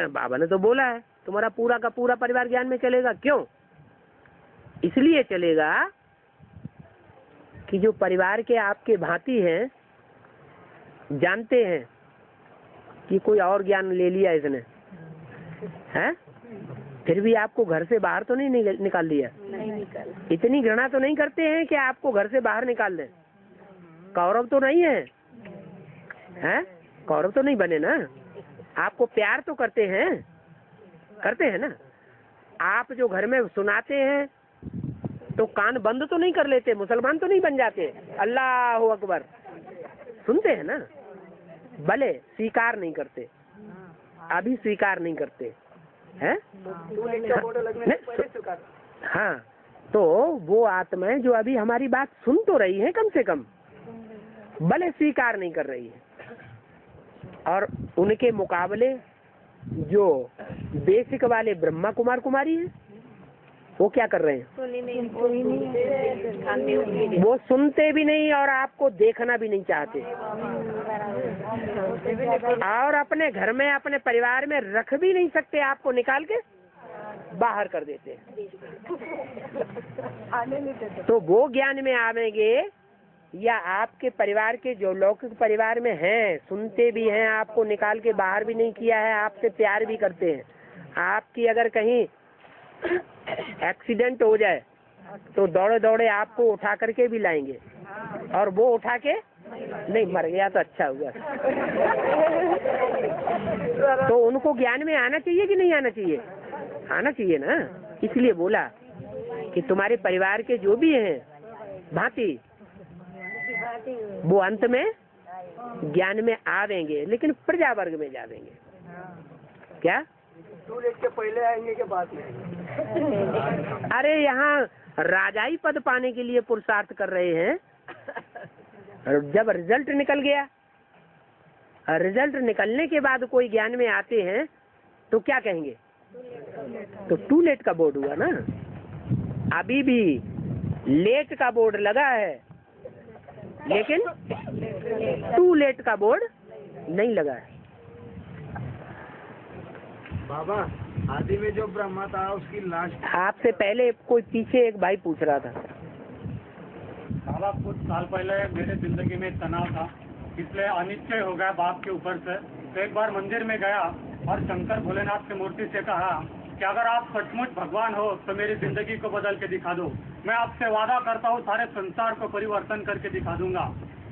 बाबा ने तो बोला है तुम्हारा पूरा का पूरा परिवार ज्ञान में चलेगा। क्यों? इसलिए चलेगा कि जो परिवार के आपके भांति हैं जानते हैं कि कोई और ज्ञान ले लिया इसने, है? फिर भी आपको घर से बाहर तो नहीं निकाल दिया। इतनी घृणा तो नहीं करते हैं कि आपको घर से बाहर निकाल दें। कौरव तो नहीं है, हैं? कौरव तो नहीं बने ना। आपको प्यार तो करते हैं ना। आप जो घर में सुनाते हैं तो कान बंद तो नहीं कर लेते, मुसलमान तो नहीं बन जाते। अल्लाह अकबर सुनते हैं ना, भले स्वीकार नहीं करते, अभी स्वीकार नहीं करते हैं। हाँ, तो वो आत्माएं जो अभी हमारी बात सुन तो रही है, कम से कम भले स्वीकार नहीं कर रही है। और उनके मुकाबले जो बेसिक वाले ब्रह्मा कुमार कुमारी हैं वो क्या कर रहे हैं? वो सुनते भी नहीं और आपको देखना भी नहीं चाहते, और अपने घर में अपने परिवार में रख भी नहीं सकते, आपको निकाल के बाहर कर देते हैं। तो वो ज्ञान में आवेंगे या आपके परिवार के जो लौकिक परिवार में हैं, सुनते भी हैं, आपको निकाल के बाहर भी नहीं किया है, आपसे प्यार भी करते हैं। आपकी अगर कहीं एक्सीडेंट हो जाए तो दौड़े दौड़े आपको उठा करके भी लाएंगे, और वो उठा के नहीं, मर गया तो अच्छा हुआ। तो उनको ज्ञान में आना चाहिए कि नहीं आना चाहिए? आना चाहिए ना। इसलिए बोला कि तुम्हारे परिवार के जो भी हैं भांति, वो अंत में ज्ञान में आवेंगे, लेकिन प्रजा वर्ग में जावेंगे। क्या के पहले आएंगे के बाद में? अरे यहाँ राजाई पद पाने के लिए पुरुषार्थ कर रहे हैं, जब रिजल्ट निकल गया, रिजल्ट निकलने के बाद कोई ज्ञान में आते हैं तो क्या कहेंगे? तो टू लेट का बोर्ड हुआ ना। अभी भी लेट का बोर्ड लगा है, लेकिन टू लेट का बोर्ड नहीं लगा है। बाबा, आदि में जो ब्रह्मा था उसकी लाश। आपसे पहले कोई पीछे एक भाई पूछ रहा था। बाबा, कुछ साल पहले मेरे जिंदगी में तनाव था, इसलिए अनिश्चय हो गया बाप के ऊपर से। तो एक बार मंदिर में गया और शंकर भोलेनाथ की मूर्ति से कहा कि अगर आप सचमुच भगवान हो तो मेरी जिंदगी को बदल के दिखा दो। मैं आपसे वादा करता हूँ सारे संसार को परिवर्तन करके दिखा दूंगा।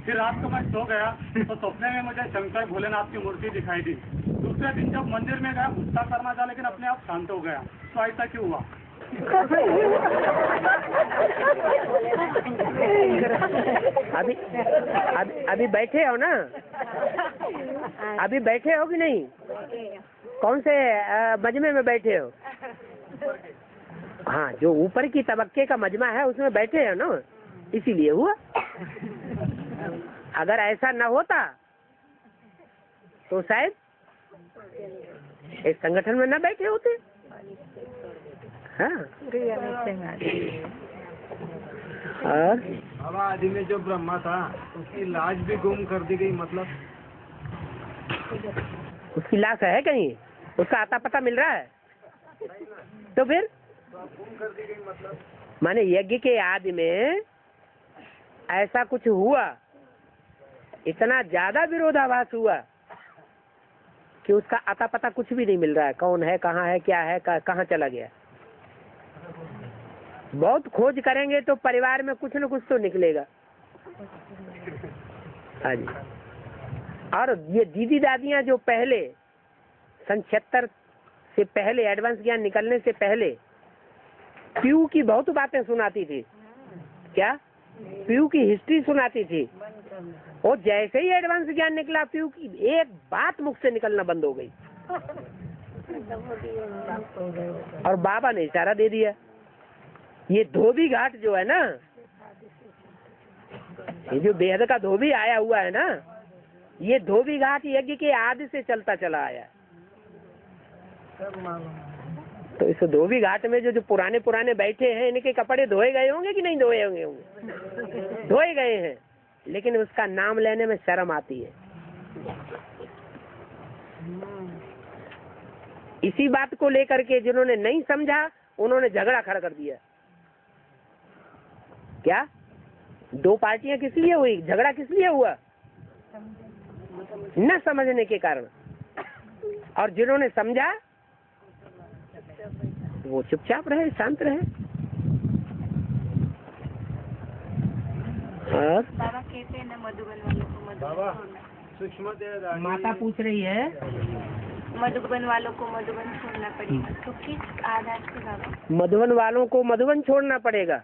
फिर रात को मैं सो गया तो सपने में मुझे शंकर भोलेनाथ की मूर्ति दिखाई दी। दूसरे दिन जब मंदिर में गया, गुस्सा करना था लेकिन अपने आप शांत हो गया। तो ऐसा क्यों हुआ? अभी बैठे हो ना? अभी बैठे हो कि नहीं? कौन से मजमे में बैठे हो? हाँ, जो ऊपर की तबक्के का मजमा है उसमें बैठे हो ना, इसीलिए हुआ। अगर ऐसा न होता तो शायद इस संगठन में न बैठे होते। हाँ। और बाबा, आदि में जो ब्रह्मा था उसकी लाश भी गुम कर दी गई, मतलब उसकी लाश है कहीं? उसका आता पता मिल रहा है? तो फिर गुम कर दी गई, मतलब माने यज्ञ के आदि में ऐसा कुछ हुआ, इतना ज्यादा विरोधाभास हुआ कि उसका आता पता कुछ भी नहीं मिल रहा है। कौन है, कहाँ है, क्या है, कहाँ चला गया। बहुत खोज करेंगे तो परिवार में कुछ न कुछ तो निकलेगा। हाँ जी। और ये दीदी दादियाँ जो पहले सन 76 से पहले, एडवांस ज्ञान निकलने से पहले पीयू की बहुत बातें सुनाती थी। क्या? पीयू की हिस्ट्री सुनाती थी। और जैसे ही एडवांस ज्ञान निकला, पीयू की एक बात मुख से निकलना बंद हो गई। और बाबा ने इशारा दे दिया। ये धोबी घाट जो है ना, ये जो बेहद का धोबी आया हुआ है ना, ये धोबी घाट यज्ञ के आदि से चलता चला आया। तो इस धोबी घाट में जो पुराने पुराने बैठे हैं, इनके कपड़े धोए गए होंगे कि नहीं धोए होंगे? धोए गए हैं, लेकिन उसका नाम लेने में शर्म आती है। इसी बात को लेकर के जिन्होंने नहीं समझा, उन्होंने झगड़ा खड़ा कर दिया। क्या? दो पार्टियां किस लिए हुई? झगड़ा किस लिए हुआ? न समझने के कारण। और जिन्होंने समझा वो चुपचाप रहे, शांत रहे। और बाबा कहते हैं ना, मधुबन वालों को मधुबन सूक्ष्म माता पूछ रही है, मधुबन वालों को मधुबन छोड़ना पड़ेगा, तो किस आधार से बाबा? मधुबन वालों को मधुबन छोड़ना पड़ेगा,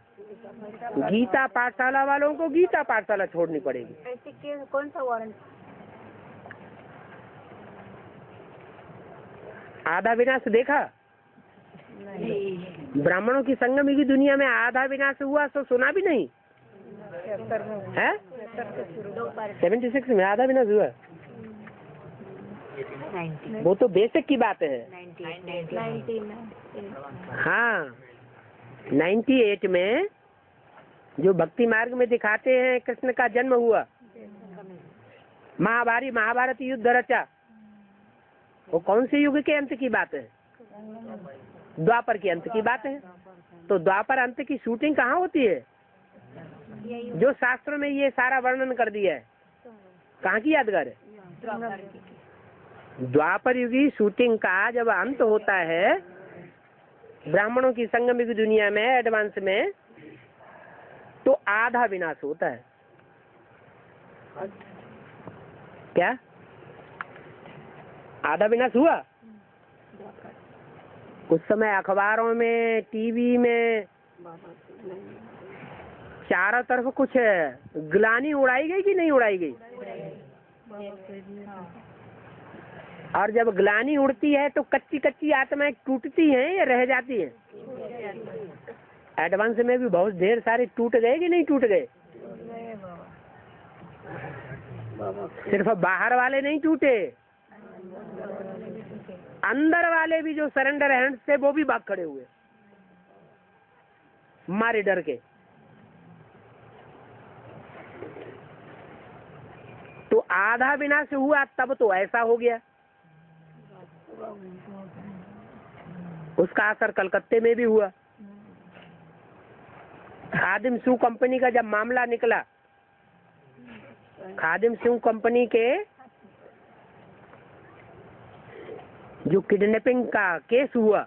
गीता पाठशाला वालों को गीता पाठशाला छोड़नी पड़ेगी। ऐसे कौन सा वारंट? आधा विनाश देखा? ब्राह्मणों की संगम की दुनिया में आधा विनाश हुआ तो सुना भी नहीं है? 76 में आधा विनाश हुआ। वो तो बेसिक की बात है। हाँ, 98 में जो भक्ति मार्ग में दिखाते हैं कृष्ण का जन्म हुआ, महाभारत युद्ध रचा, वो कौन से युग के अंत की बात है? द्वापर के अंत की बात है। तो द्वापर अंत की शूटिंग कहाँ होती है? जो शास्त्रों में ये सारा वर्णन कर दिया है, कहाँ की यादगार है? द्वापर युग की शूटिंग का जब अंत होता है ब्राह्मणों की संगम की दुनिया में, एडवांस में, तो आधा विनाश होता है। क्या आधा विनाश हुआ? उस समय अखबारों में, टीवी में चारों तरफ कुछ ग्लानि उड़ाई गई कि नहीं उड़ाई गई? और जब ग्लानि उड़ती है तो कच्ची कच्ची आत्माएं टूटती हैं या रह जाती हैं? एडवांस में भी बहुत ढेर सारे टूट गए कि नहीं टूट गए? सिर्फ बाहर वाले नहीं टूटे, अंदर वाले भी जो सरेंडर हैंड थे वो भी भाग खड़े हुए मारे डर के। तो आधा विनाश हुआ तब तो ऐसा हो गया। उसका असर कलकत्ते में भी हुआ। खादिम शू कंपनी का जब मामला निकला, खादिम शू कंपनी के जो किडनैपिंग का केस हुआ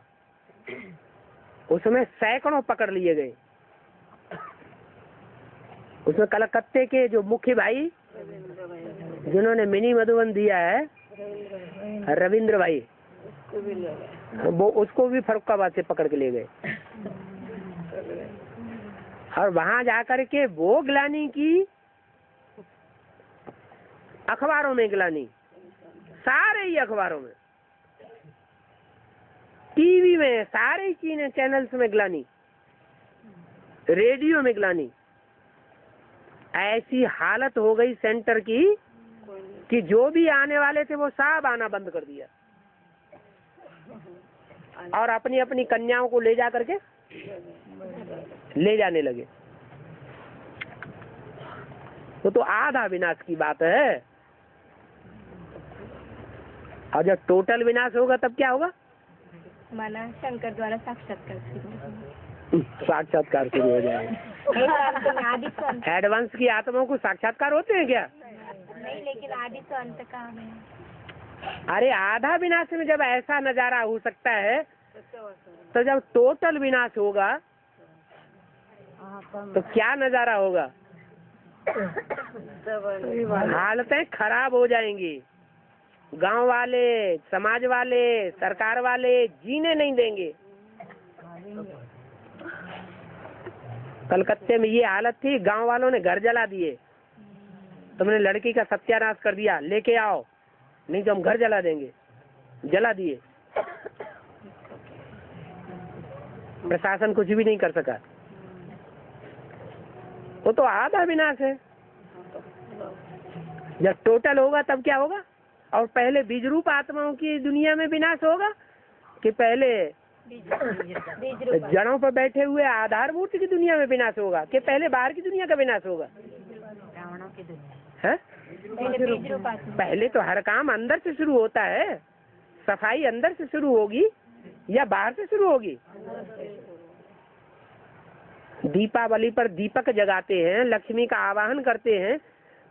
उसमें सैकड़ों पकड़ लिए गए। उसमें कलकत्ते के जो मुख्य भाई जिन्होंने मिनी मधुबन दिया है, रविंद्र भाई, वो उसको भी फरुखाबाद से पकड़ के ले गए और वहां जाकर के वो ग्लानि की, अखबारों में ग्लानि, सारे ही अखबारों में, टीवी में, सारे ही चैनल्स में ग्लानि, रेडियो में ग्लानि। ऐसी हालत हो गई सेंटर की कि जो भी आने वाले थे वो सब आना बंद कर दिया और अपनी अपनी कन्याओं को ले जा करके ले जाने लगे। तो आधा विनाश की बात है। और जब टोटल विनाश होगा तब क्या होगा? माना शंकर द्वारा साक्षात्कार शुरू हो जाएगा। एडवांस की आत्माओं को साक्षात्कार होते हैं क्या? नहीं, लेकिन आदि तो अंत का है। अरे आधा विनाश में जब ऐसा नजारा हो सकता है तो जब टोटल विनाश होगा तो क्या नजारा होगा? हालतें खराब हो जाएंगी। गांव वाले, समाज वाले, सरकार वाले जीने नहीं देंगे। कलकत्ते में ये हालत थी, गांव वालों ने घर जला दिए। तुमने लड़की का सत्यानाश कर दिया, लेके आओ नहीं तो हम घर जला देंगे। जला दिए। प्रशासन कुछ भी नहीं कर सका। वो तो आधा विनाश है। जब टोटल होगा तब क्या होगा? और पहले बीज रूप आत्माओं की दुनिया में विनाश होगा कि पहले जड़ों पर बैठे हुए आधारभूत की दुनिया में विनाश होगा कि पहले बाहर की दुनिया का विनाश होगा? है? पहले तो हर काम अंदर से शुरू होता है। सफाई अंदर से शुरू होगी या बाहर से शुरू होगी? दीपावली पर दीपक जगाते हैं, लक्ष्मी का आवाहन करते हैं,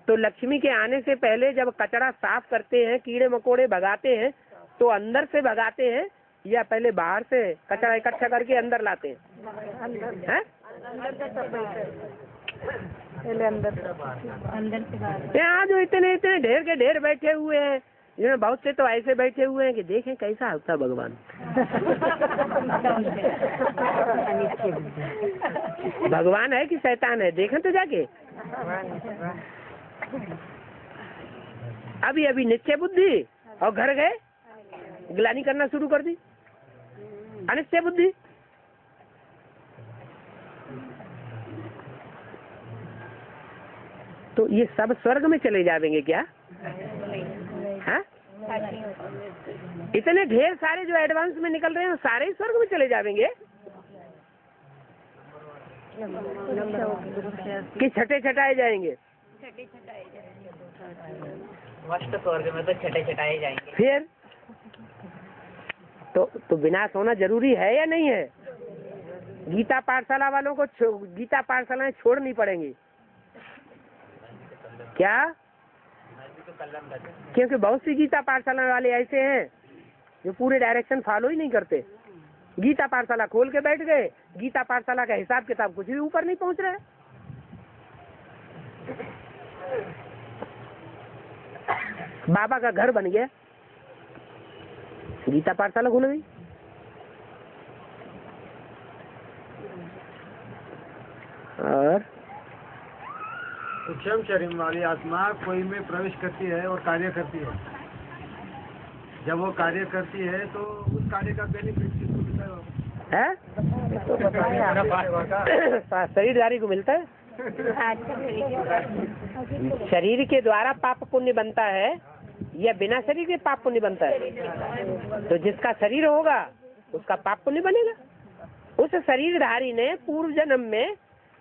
तो लक्ष्मी के आने से पहले जब कचरा साफ करते हैं, कीड़े मकोड़े भगाते हैं, तो अंदर से भगाते हैं या पहले बाहर से कचरा इकट्ठा करके अंदर लाते हैं? अंदर से। यहाँ जो इतने इतने ढेर के ढेर बैठे हुए हैं, जिन्हें बहुत से तो ऐसे बैठे हुए हैं कि देखें कैसा होता भगवान। भगवान है कि शैतान है, देखें तो जाके। अभी अभी निश्चय बुद्धि और घर गए ग्लानि करना शुरू कर दी। अनिश्चय बुद्धि। तो ये सब स्वर्ग में चले जाएंगे क्या? हाँ? इतने ढेर सारे जो एडवांस में निकल रहे हैं सारे ही स्वर्ग में चले जाएंगे कि छठे छटाए जाएंगे? मस्त स्वर्ग में तो छठे छटाए जाएंगे। फिर तो विनाश होना जरूरी है या नहीं है? गीता पाठशाला वालों को गीता पाठशालाएं छोड़नी पड़ेंगी क्या? क्योंकि बहुत सी गीता पाठशाला वाले ऐसे हैं जो पूरे डायरेक्शन फॉलो ही नहीं करते। गीता पाठशाला खोल के बैठ गए, गीता पाठशाला का हिसाब किताब कुछ भी ऊपर नहीं पहुंच रहा है। बाबा का घर बन गया, गीता पाठशाला खुल गई। और सूक्ष्म शरीर वाली आत्मा कोई में प्रवेश करती है और कार्य करती है। जब वो कार्य करती है तो उस कार्य का बेनिफिट किसको मिलता है? शरीरधारी को मिलता है। शरीर के द्वारा पाप पुण्य बनता है या बिना शरीर के पाप पुण्य बनता है? तो जिसका शरीर होगा उसका पाप पुण्य बनेगा। उस शरीरधारी ने पूर्व जन्म में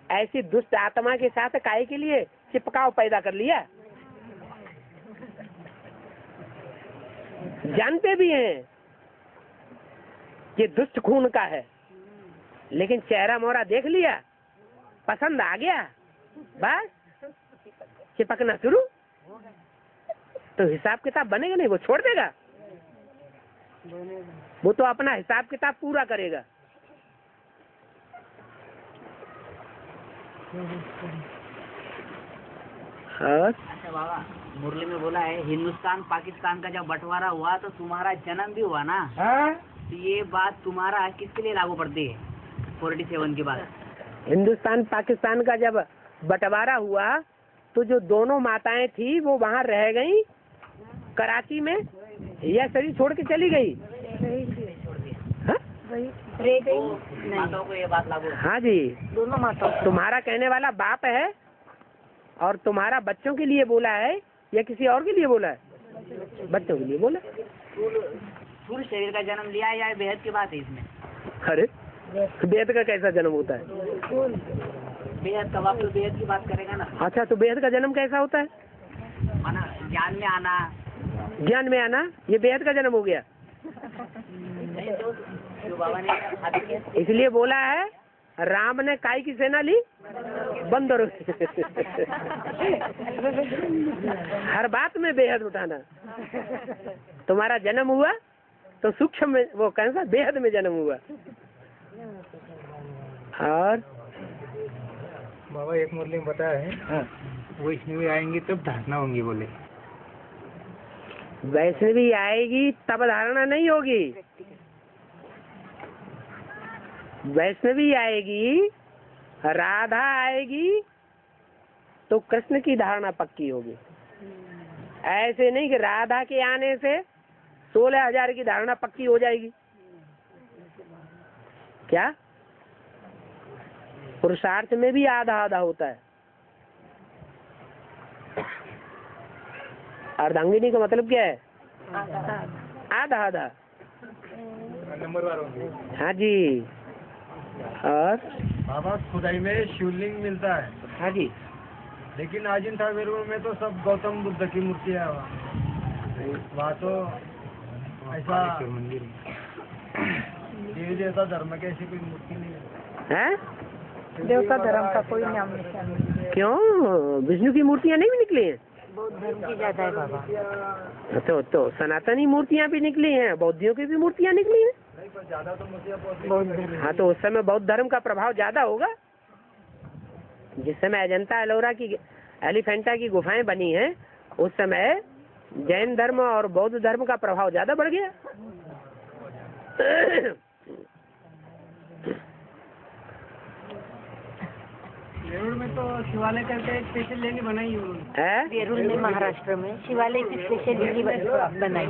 ऐसी दुष्ट आत्मा के साथ काहे के लिए चिपकाव पैदा कर लिया। जानते भी हैं कि दुष्ट खून का है, लेकिन चेहरा मोहरा देख लिया, पसंद आ गया, बस चिपकना शुरू। तो हिसाब किताब बनेगा नहीं, वो छोड़ देगा। वो तो अपना हिसाब किताब पूरा करेगा। अच्छा बाबा, मुरली में बोला है हिंदुस्तान पाकिस्तान का जब बंटवारा हुआ तो तुम्हारा जन्म भी हुआ ना। तो ये बात तुम्हारा किसके लिए लागू पड़ती है 47 के बाद? हिंदुस्तान पाकिस्तान का जब बंटवारा हुआ तो जो दोनों माताएं थी वो वहाँ रह गई कराची में, या शरीर छोड़ के चली गई? हाँ? माताओं को ये बात लागू? हाँ जी, दोनों माताओं। तुम्हारा कहने वाला बाप है और तुम्हारा बच्चों के लिए बोला है या किसी और के लिए बोला है? बच्चों के लिए बोला। सूर्य शरीर का जन्म लिया है या बेहद की बात है इसमें? अरे बेहद का कैसा जन्म होता है? बेहद का बाप तो बेहद की बात करेगा ना। अच्छा, तो बेहद का जन्म कैसा होता है? माना ज्ञान में आना। ज्ञान में आना, ये बेहद का जन्म हो गया। नहीं तो जो बाबा ने शादी किया इसलिए बोला है राम ने काय की सेना ली? बंदरों की। हर बात में बेहद उठाना। तुम्हारा जन्म हुआ तो सूक्ष्म में, वो कैसा बेहद में जन्म हुआ। और बाबा एक मुरली में बताया है वैष्णवी आएंगी तब धारणा होंगी बोले। वैष्णवी आएगी तब धारणा नहीं होगी। वैष्णवी आएगी, राधा आएगी तो कृष्ण की धारणा पक्की होगी। ऐसे नहीं कि राधा के आने से 16,000 की धारणा पक्की हो जाएगी। क्या? पुरुषार्थ में भी आधा आधा होता है। अर्धांगिनी का मतलब क्या है? आधा आधा। नंबरवार होंगे। हाँ जी। और बाबा खुदाई में शिवलिंग मिलता है। हाँ जी, लेकिन अजिंठा वेरूळ में तो सब गौतम बुद्ध की मूर्ति है। वहाँ तो ऐसा देवी देवता धर्म की ऐसी कोई मूर्ति नहीं है। देवता धर्म का कोई नाम नहीं। क्यों? विष्णु की मूर्तियाँ नहीं भी निकली हैं? बौद्ध धर्म की ज्यादा है बाबा। तो सनातनी मूर्तियाँ भी निकली हैं, बौद्धियों की भी मूर्तियाँ निकली हैं। नहीं, पर ज्यादा तो मूर्तियाँ बौद्ध धर्म। हाँ, तो उस समय बौद्ध धर्म का प्रभाव ज्यादा होगा। जिस समय अजंता एलोरा की, एलिफेंटा की गुफाएं बनी हैं, उस समय जैन धर्म और बौद्ध धर्म का प्रभाव ज्यादा बढ़ गया। वेरूळ में तो शिवालय करके एक स्पेशल लेनी बनाई है? वेरूळ में महाराष्ट्र में शिवालय की स्पेशल लिली बनाई।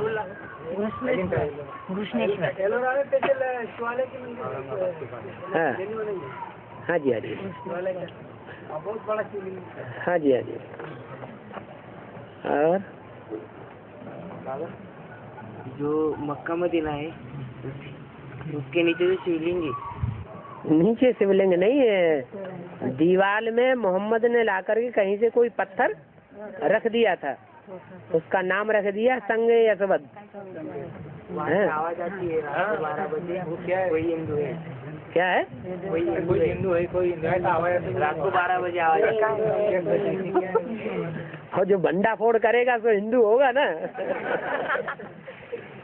घृष्णेश्वर। एलोरा में स्पेशल शिवालय की मंदिर हाँ लेनी बनाई है। हाँ जी, हाँ जी, शिवालय का बहुत बड़ा शिवलिंग है। हाँ जी, हाँ जी। और जो मक्का मदीना है उसके नीचे जो शिवलिंग है, नीचे शिवलिंग नहीं है, दीवार में मोहम्मद ने लाकर के कहीं से कोई पत्थर रख दिया था, उसका नाम रख दिया संगे यसवद। आवाज आती है रात 12 बजे। वो क्या है? कोई हिंदू है। क्या है? कोई हिंदू है, कोई हिंदू है। रात को 12 बजे आवाज आती है। और जो भंडा फोड़ करेगा तो हिंदू होगा ना।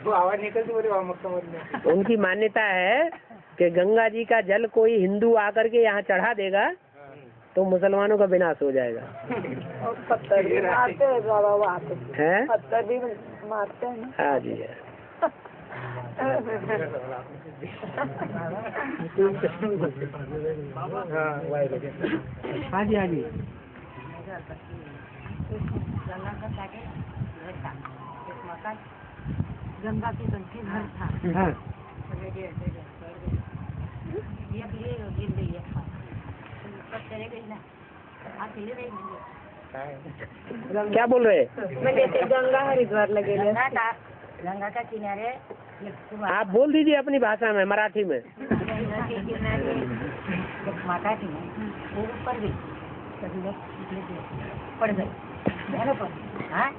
वो आवाज निकलती बोले वहाँ मक्का मदीना। उनकी मान्यता है कि गंगा जी का जल कोई हिंदू आकर के यहाँ चढ़ा देगा तो मुसलमानों का विनाश हो जाएगा। और पत्थर भी मारते हैं बाबा वहाँ पे, हैं? पत्थर भी मारते हैं ना। हाँ जी है। हाँ जी हाँ जी। गंगा की कंठी घर था। हाँ। ये गिर गई है, चले गई ना, चले गई। क्या बोल रहे? म्हणजे ते गंगा हरिद्वार लगे गंगा का किनारे आप बोल दीजिए अपनी भाषा में, मराठी में। गंगा के किनारे एक माता थी ना, वो ऊपर गई, पड़ गई, हाँ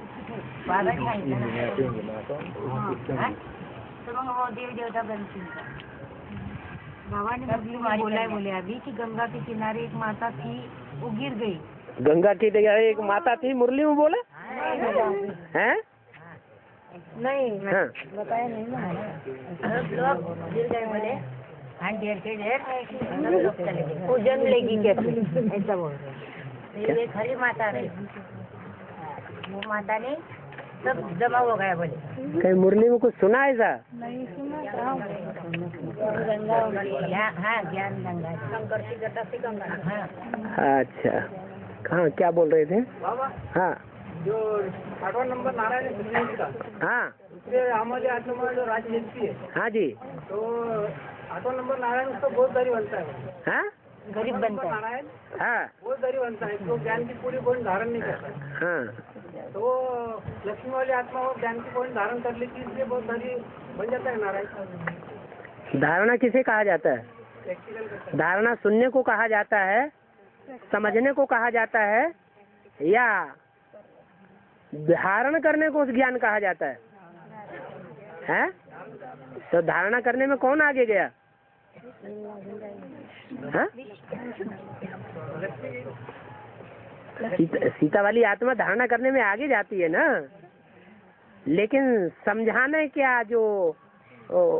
बाबा सांगितलं ना, तो मग वो देवी देवता बनती है। बाबा ने बोला अभी कि गंगा के किनारे एक माता थी, वो गिर गई। गंगा की जगह एक माता थी, मुरली में बोला हैं? नहीं हाँ। बताया नहीं ना, लोग गिर गए बोले, हाँ देर से देर लोग चले गए, पूजन लेगी कैसे, ऐसा बोल रहे। ये खाली माता रही, वो माता ने सब जमा हो गया बोले। कहीं मुरली में कुछ सुना है ऐसा? नहीं सुना। गंगा हाँ ज्ञान गंगा, शंकर की जटा से गंगा। हाँ अच्छा, कहाँ क्या बोल रहे थे? हाँ जो 8वां नंबर नारायण कृष्ण का, हाँ उसके हमारे आश्रम में जो राज मिलती है, हाँ जी। तो 8वां नंबर नारायण उसको बहुत सारी बनता है। हाँ गरीब बनता है। नारायण हाँ बहुत सारी बनता है, तो ज्ञान की पूरी पॉइंट धारण नहीं करता। हाँ। तो लक्ष्मी वाली आत्मा वो ज्ञान की पॉइंट धारण कर लेती है, इसलिए बहुत सारी बन जाता है नारायण। धारणा किसे कहा जाता है? प्रैक्टिकल करता धारणा सुनने को कहा जाता है, समझने को कहा जाता है, या धारण करने को ज्ञान कहा जाता है? हैं? तो धारणा करने में कौन आगे गया? हाँ? सीता वाली आत्मा धारणा करने में आगे जाती है ना, लेकिन समझाने क्या जो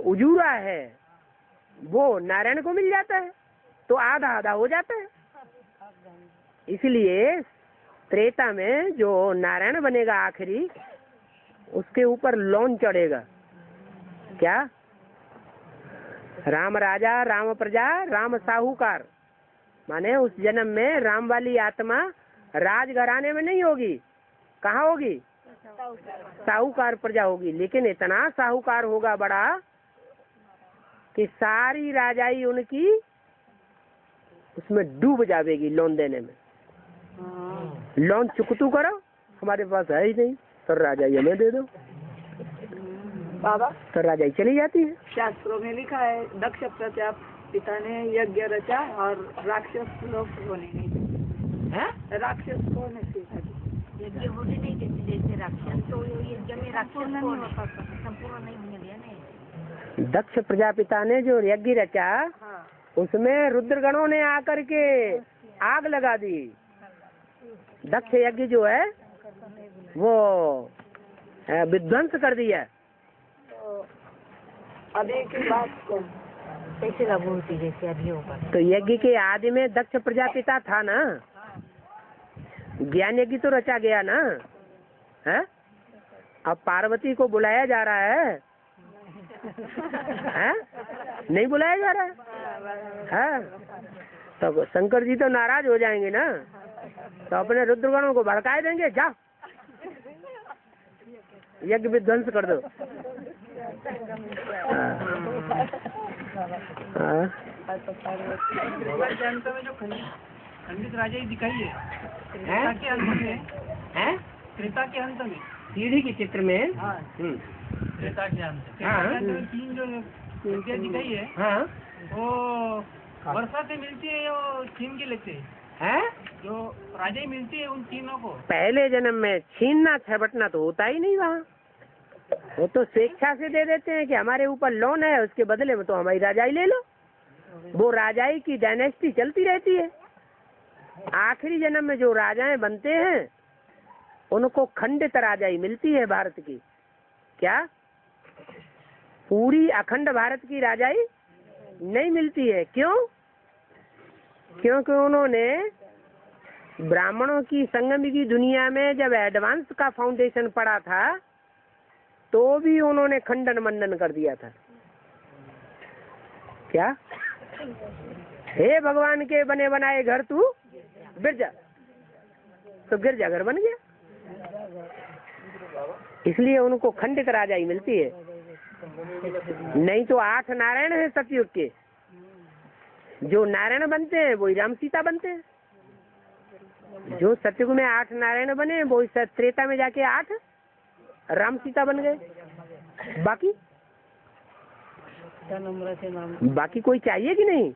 उजूरा है वो नारायण को मिल जाता है, तो आधा आधा हो जाता है। इसलिए त्रेता में जो नारायण बनेगा आखिरी, उसके ऊपर लोन चढ़ेगा। क्या? राम राजा, राम प्रजा, राम साहूकार। माने उस जन्म में राम वाली आत्मा राजघराने में नहीं होगी, कहाँ होगी? साहूकार प्रजा होगी। लेकिन इतना साहूकार होगा बड़ा कि सारी राजाई उनकी उसमें डूब जाएगी लोन देने में। लोन चुकतू करो, हमारे पास है ही नहीं, तो राजाई हमें दे दो, बाबा तो राजाई चली जाती है। शास्त्रों में लिखा है, दक्ष प्रजापिता ने यज्ञ रचा और राक्षस लोग होने नहीं थे। राक्षस को नहीं यज्ञ होने नहीं देते, जैसे राक्षस तो यज्ञ में राक्षस नहीं होता, संपूर्ण नहीं होने दिया नहीं। दक्ष प्रजापिता ने जो यज्ञ रचा, हाँ। उसमें रुद्रगणों ने आकर के आग लगा दी। दक्ष यज्ञ जो है वो विध्वंस कर दिया। तो अभी की बात को कैसे लागू होती, जैसे अभी होगा? तो यज्ञ के आदि में दक्ष प्रजापिता था ना, ज्ञान यज्ञ तो रचा गया ना है? अब पार्वती को बुलाया जा रहा है, है? नहीं बुलाया जा रहा है? तो शंकर जी तो नाराज हो जाएंगे ना, तो अपने रुद्रगणों को भड़काए देंगे, जाओ यज्ञ विध्वंस कर दो। में जो खंडित राजाई दिखाई है त्रेता के अंत में, त्रेता के अंत में सीढ़ी के चित्र में त्रेता के अंत में 3 जो विद्या दिखाई है, हाँ वो वर्षा से मिलती है, वो छीन के लेते है, जो राजाई मिलती है उन तीनों को। पहले जन्म में छीनना छबटना तो होता ही नहीं वहाँ, वो तो स्वेच्छा से दे देते हैं कि हमारे ऊपर लोन है, उसके बदले में तो हमारी राजाई ले लो। वो राजाई की डायनेस्टी चलती रहती है। आखिरी जन्म में जो राजाएं बनते हैं उनको खंडित राजाई मिलती है भारत की। क्या? पूरी अखंड भारत की राजाई नहीं मिलती है। क्यों? क्योंकि उन्होंने ब्राह्मणों की संगम की दुनिया में जब एडवांस का फाउंडेशन पड़ा था तो भी उन्होंने खंडन मंडन कर दिया था। क्या? हे भगवान के बने बनाए घर तू बिरजा, तो गिरजा घर बन गया। इसलिए उनको खंडित राजाई मिलती है। नहीं तो 8 नारायण है सतयुग के, जो नारायण बनते हैं वही राम सीता बनते हैं। जो सतयुग में 8 नारायण बने वो त्रेता में जाके 8 राम सीता बन गए। बाकी कोई चाहिए कि नहीं?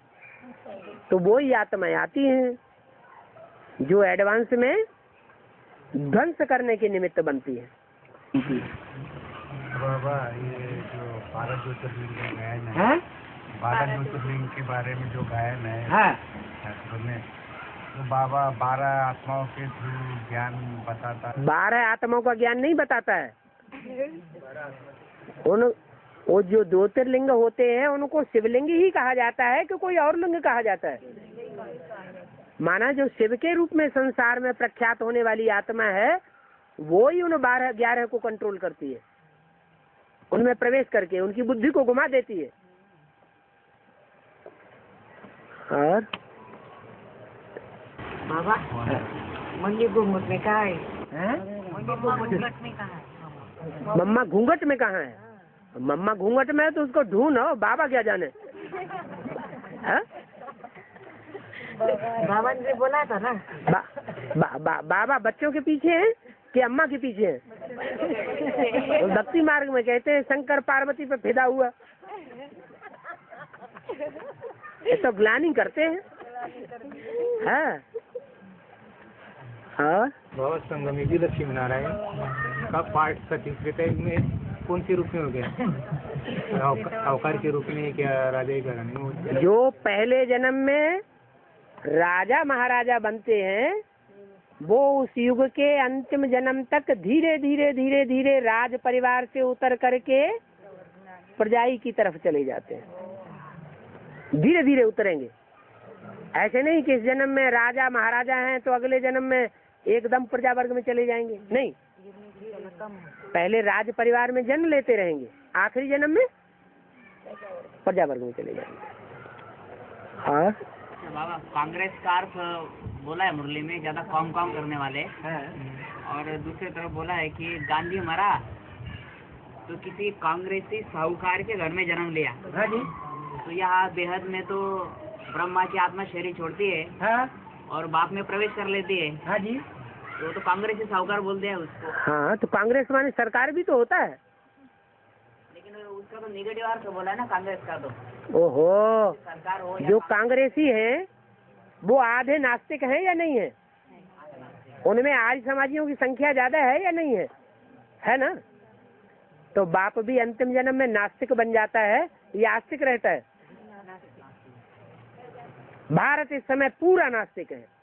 तो वो ही आत्माएं आती हैं जो एडवांस में ध्वंस करने के निमित्त बनती है। बाबा ये जो 12 ज्योतिर्लिंग का गायन है, 12 ज्योतिर्लिंग के बारे में जो गायन है शास्त्रों में, तो बाबा 12 आत्माओं के थ्रू ज्ञान बताता है। 12 आत्माओं का ज्ञान नहीं बताता है। वो जो ज्योतिर्लिंग होते हैं उनको शिवलिंग ही कहा जाता है कि कोई और लिंग कहा जाता है? माना जो शिव के रूप में संसार में प्रख्यात होने वाली आत्मा है वो ही उन 12-11 को कंट्रोल करती है, उनमें प्रवेश करके उनकी बुद्धि को घुमा देती है। और बाबा मंडी घूंघट में कहा है? मम्मा घूंघट में कहाँ है? मम्मा घूंघट में है तो उसको ढूंढो, बाबा क्या जाने। बाबा ने बोला था ना बाबा बच्चों के पीछे हैं कि अम्मा के पीछे हैं? तो भक्ति मार्ग में कहते हैं शंकर पार्वती पे फिदा हुआ। ये तो ग्लानी करते हैं। हाँ बाबा संगमी जी लक्ष्मी नारायण का पाठ सतीत्रेता में कौन से रूप में हो गया? अवतार के रूप में क्या राजा की घराने? जो पहले जन्म में राजा महाराजा बनते हैं वो उस युग के अंतिम जन्म तक धीरे धीरे धीरे धीरे राज परिवार से उतर करके प्रजाई की तरफ चले जाते हैं। धीरे धीरे उतरेंगे। ऐसे नहीं कि इस जन्म में राजा महाराजा हैं तो अगले जन्म में एकदम प्रजा वर्ग में चले जाएंगे। नहीं, पहले राज परिवार में जन्म लेते रहेंगे, आखिरी जन्म में प्रजा वर्ग में चले जाएंगे। और बाबा कांग्रेस का अर्थ बोला है मुरली में ज्यादा काम करने वाले, और दूसरी तरफ बोला है कि गांधी मरा तो किसी कांग्रेसी साहूकार के घर में जन्म लिया। तो यहाँ बेहद में तो ब्रह्मा की आत्मा शरीर छोड़ती है और बाप में प्रवेश कर लेती है। तो कांग्रेसी साहूकार बोलते हैं उसको। हाँ, तो कांग्रेस माने सरकार भी तो होता है। लेकिन उसका तो निगेटिव अर्थ बोला है ना कांग्रेस का। तो ओहो, सरकार हो जो कांग्रेसी हैं वो आधे नास्तिक हैं या नहीं है? उनमें आर्य समाजियों की संख्या ज्यादा है या नहीं है ना? तो बाप भी अंतिम जन्म में नास्तिक बन जाता है या आस्तिक रहता है? भारत इस समय पूरा नास्तिक है।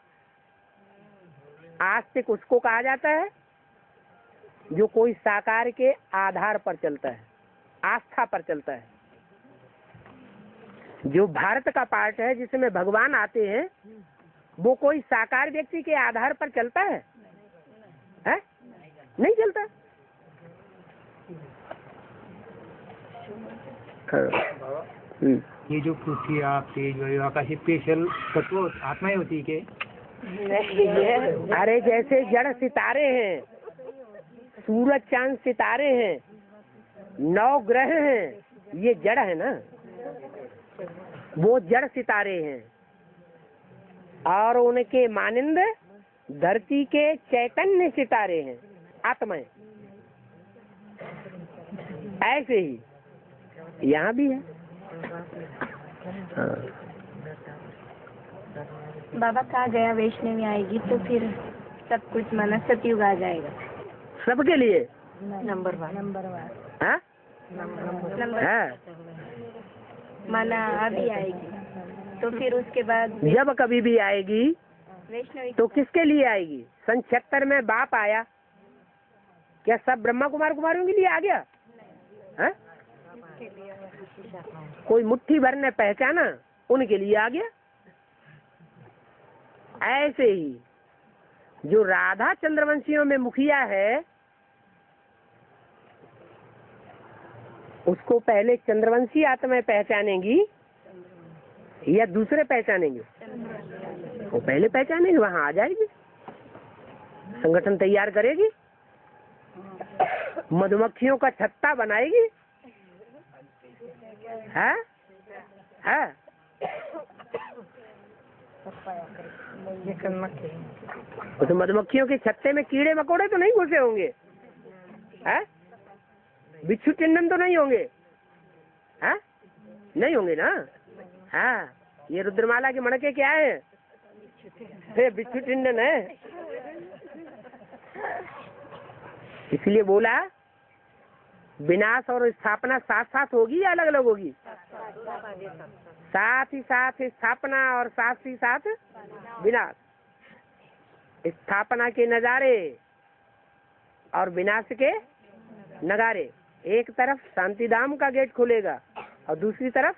आस्तिक उसको कहा जाता है जो कोई साकार के आधार पर चलता है, आस्था पर चलता है। जो भारत का पार्ट है जिसमें भगवान आते हैं वो कोई साकार व्यक्ति के आधार पर चलता है? नहीं चलता। ये जो पृथ्वी आप तेज वायु आकाश स्पेशल तत्व आत्माएं होती है क्या? अरे जैसे जड़ सितारे हैं, सूरज चांद सितारे हैं, 9 ग्रह हैं, ये जड़ है ना, वो जड़ सितारे हैं। और उनके मानिंद धरती के चैतन्य सितारे हैं, आत्माएं। ऐसे ही यहाँ भी है। बाबा कहा गया वैष्णवी आएगी तो फिर सब कुछ माना सतयुग आ जाएगा सबके लिए। नंबर 1 हाँ? हाँ। माना अभी आएगी तो फिर उसके बाद जब कभी भी आएगी वैष्णवी तो किसके लिए आएगी? सन 76 में बाप आया, क्या सब ब्रह्मा कुमार कुमारियों के लिए आ गया? है? कोई मुट्ठी भर ने पहचाना उनके लिए आ गया। ऐसे ही जो राधा चंद्रवंशियों में मुखिया है उसको पहले चंद्रवंशी आत्माएं पहचानेंगी या दूसरे पहचानेंगे? वो पहले पहचानेंगे, वहां आ जाएगी, संगठन तैयार करेगी, मधुमक्खियों का छत्ता बनाएगी, है? तो मधुमक्खियों के छत्ते में कीड़े मकोड़े तो नहीं घुसे होंगे, है? बिच्छू टिंडन तो नहीं होंगे, है? नहीं होंगे ना? हाँ, ये रुद्रमाला के मणके क्या है? बिच्छू टिंडन है। इसलिए बोला विनाश और स्थापना साथ साथ होगी या अलग अलग होगी? साथ ही साथ स्थापना और साथ ही साथ विनाश। स्थापना के नजारे और विनाश के नगारे। एक तरफ शांतिधाम का गेट खुलेगा और दूसरी तरफ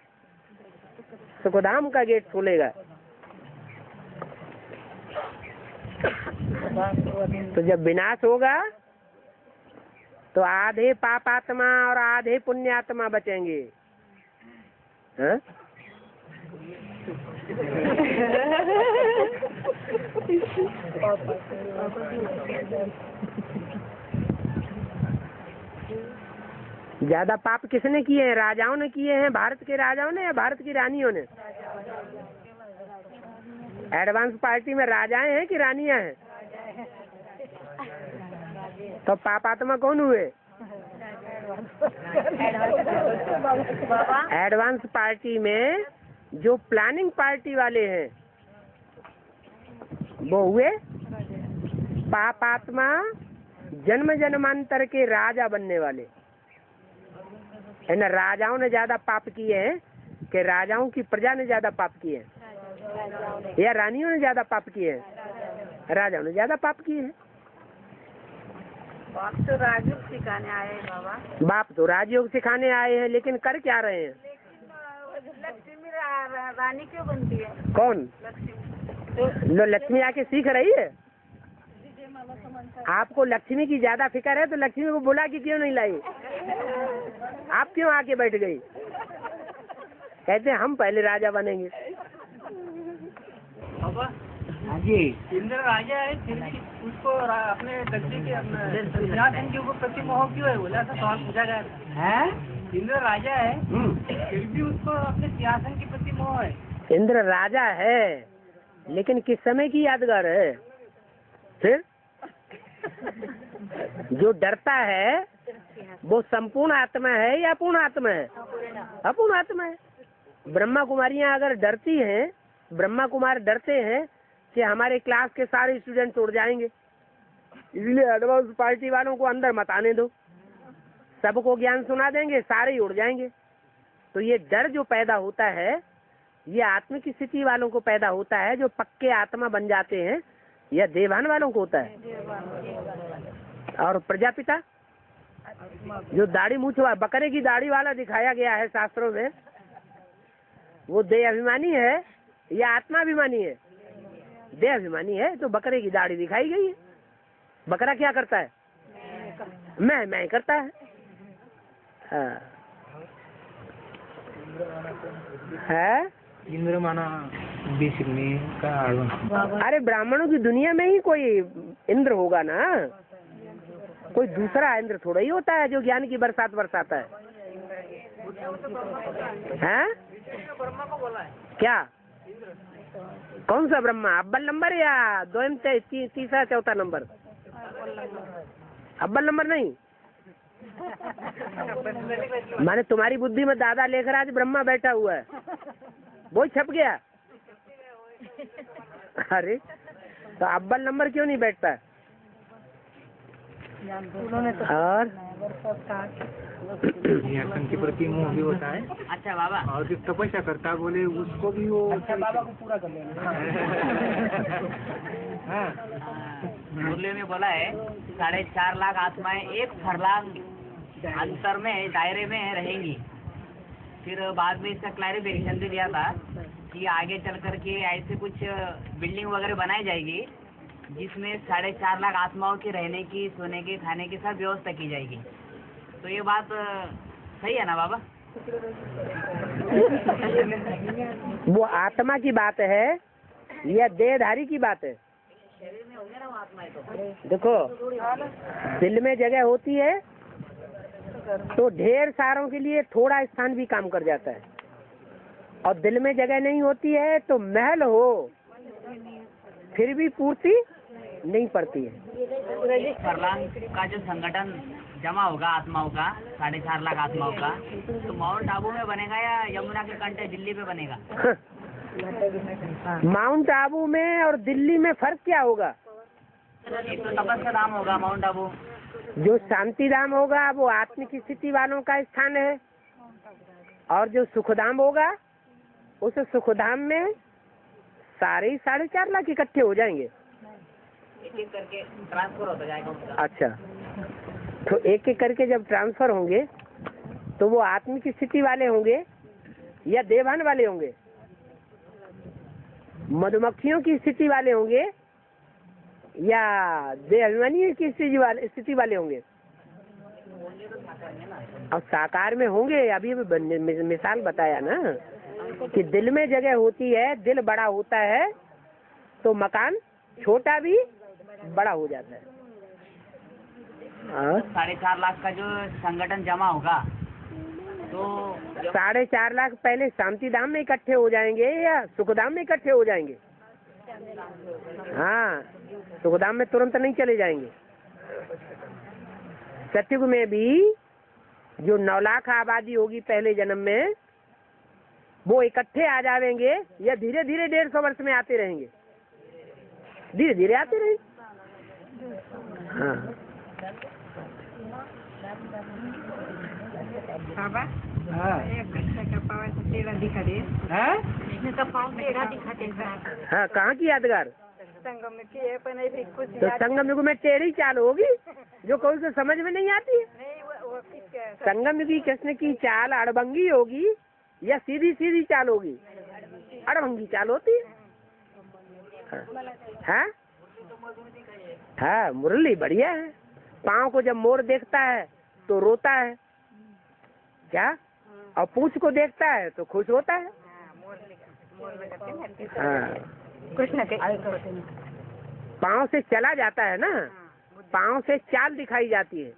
सुखधाम का गेट खुलेगा। तो जब विनाश होगा तो आधे पापात्मा और आधे पुण्यात्मा बचेंगे, हाँ? ज्यादा पाप किसने किए हैं? राजाओं ने किए हैं, भारत के राजाओं ने या भारत की रानियों ने? एडवांस पार्टी में राजाएं हैं कि रानियां हैं? तो पापात्मा कौन हुए? एडवांस पार्टी में जो प्लानिंग पार्टी वाले हैं वो हुए पापात्मा, जन्म जन्मांतर के राजा बनने वाले है ना। राजाओं ने ज्यादा पाप किए हैं कि राजाओं की प्रजा ने ज्यादा पाप किए हैं या रानियों ने ज्यादा पाप किए हैं? राजाओं ने ज्यादा पाप किए हैं। बाप तो राजयोग सिखाने आए हैं बाबा। बाप तो राजयोग सिखाने आए हैं, लेकिन कर क्या रहे हैं? लक्ष्मी रानी क्यों बनती है? कौन? लो, लक्ष्मी आके सीख रही है। आपको लक्ष्मी की ज्यादा फिक्र है तो लक्ष्मी को बुला के क्यों नहीं लाई? आप क्यों आके बैठ गई? कहते हम पहले राजा बनेंगे। जी, इंद्र राजा है, फिर भी उसको अपने लक्ष्मी के सिंहासन के ऊपर प्रति मोह क्यों है? बोला ऐसा सवाल पूछा गया था। इंद्र राजा है, फिर भी उसको अपने सिंहासन के प्रति मोह है। इंद्र राजा है लेकिन किस समय की यादगार है? फिर जो डरता है वो संपूर्ण आत्मा है या अपूर्ण आत्मा है? अपूर्ण आत्मा है। ब्रह्मा कुमारियां अगर डरती हैं, ब्रह्मा कुमार डरते हैं कि हमारे क्लास के सारे स्टूडेंट उड़ जाएंगे, इसलिए एडवांस पार्टी वालों को अंदर मत आने दो, सबको ज्ञान सुना देंगे, सारे ही उड़ जाएंगे। तो ये डर जो पैदा होता है ये आत्मिक स्थिति वालों को पैदा होता है, जो पक्के आत्मा बन जाते हैं, या देवान वालों को होता है। और प्रजापिता जो दाढ़ी मूछ वाला, बकरे की दाढ़ी वाला दिखाया गया है शास्त्रों में, वो देह अभिमानी है या आत्मा अभिमानी है? देह अभिमानी है, तो बकरे की दाढ़ी दिखाई गई है। बकरा क्या करता है? मैं करता है। हाँ। है इंद्र माना बेसिकली का। अरे ब्राह्मणों की दुनिया में ही कोई इंद्र होगा ना, कोई दूसरा इंद्र थोड़ा ही होता है जो ज्ञान की बरसात बरसाता है। हैं? क्या? कौन सा ब्रह्मा? अव्वल नंबर या द्वयम तीसरा चौथा नंबर? अव्वल नंबर नहीं। माने तुम्हारी बुद्धि में दादा लेखराज ब्रह्मा बैठा हुआ है, वो छप गया। अरे तो अव्वल नंबर क्यों नहीं बैठता? और के प्रति मोह भी होता है। अच्छा बाबा, और जो तपस्या करता है बोले उसको भी वो अच्छा बाबा को पूरा कर लेना। मुरली में बोला है 4.5 लाख आत्माएं एक फरलांग अंतर में दायरे में रहेंगी। फिर बाद में इसका क्लैरिफिकेशन भी दिया था कि आगे चल करके ऐसे कुछ बिल्डिंग वगैरह बनाई जाएगी जिसमें 4.5 लाख आत्माओं के रहने की, सोने की, खाने की सब व्यवस्था की जाएगी। तो ये बात सही है ना बाबा? वो आत्मा की बात है या देहधारी की बात है? शरीर में होंगे ना वो आत्माएं तो। देखो, दिल में जगह होती है तो ढेर सारों के लिए थोड़ा स्थान भी काम कर जाता है, और दिल में जगह नहीं होती है तो महल हो फिर भी पूर्ति नहीं पड़ती है। 4 लाख का जो संगठन जमा होगा आत्माओं का, 4.5 लाख आत्माओं का, तो माउंट आबू में बनेगा या यमुना के कंटे दिल्ली पे बनेगा? माउंट आबू में और दिल्ली में फर्क क्या होगा? एक तो तपस्या धाम होगा माउंट आबू, जो शांति धाम होगा वो आत्मिक स्थिति वालों का स्थान है, और जो सुखधाम होगा उस सुखधाम में सारे 4.5 लाख इकट्ठे हो जाएंगे। एक एक करके ट्रांसफर होता जाएगा उसका। अच्छा, तो एक एक करके जब ट्रांसफर होंगे तो वो आत्मिक स्थिति वाले होंगे या देवान वाले होंगे? मधुमक्खियों की स्थिति वाले होंगे या देवानी की स्थिति वाले होंगे? और साकार में होंगे। अभी मिसाल बताया ना कि दिल में जगह होती है, दिल बड़ा होता है तो मकान छोटा भी बड़ा हो जाता है। 4.5 लाख का जो संगठन जमा होगा तो 4.5 लाख पहले शांति धाम में इकट्ठे हो जाएंगे या सुखधाम में इकट्ठे हो जाएंगे? हाँ, सुखधाम में तुरंत नहीं चले जाएंगे। सतयुग में भी जो 9 लाख आबादी होगी पहले जन्म में, वो इकट्ठे आ जाएंगे या धीरे धीरे 150 वर्ष में आते रहेंगे? धीरे धीरे आते रहेंगे। हाँ बाबा, कृष्ण का पाँव ऐसा टेढ़ा दिखा दे। कृष्ण का पाँव टेढ़ा दिखाते हैं। हाँ, कहाँ की यादगार? संगम में की है पर नहीं भी कुछ तो संगम युग में टेढ़ी चाल होगी जो कोई को समझ में नहीं आती है। नहीं, वो किसका? संगम युगी कृष्ण की चाल अड़भंगी होगी या सीधी सीधी चाल होगी? अड़भंगी चाल होती है। हाँ हाँ, मुरली बढ़िया है। पाँव को जब मोर देखता है तो रोता है क्या, और पूंछ को देखता है तो खुश होता है। हाँ, कृष्ण के पाँव से चला जाता है ना, पाँव से चाल दिखाई जाती है,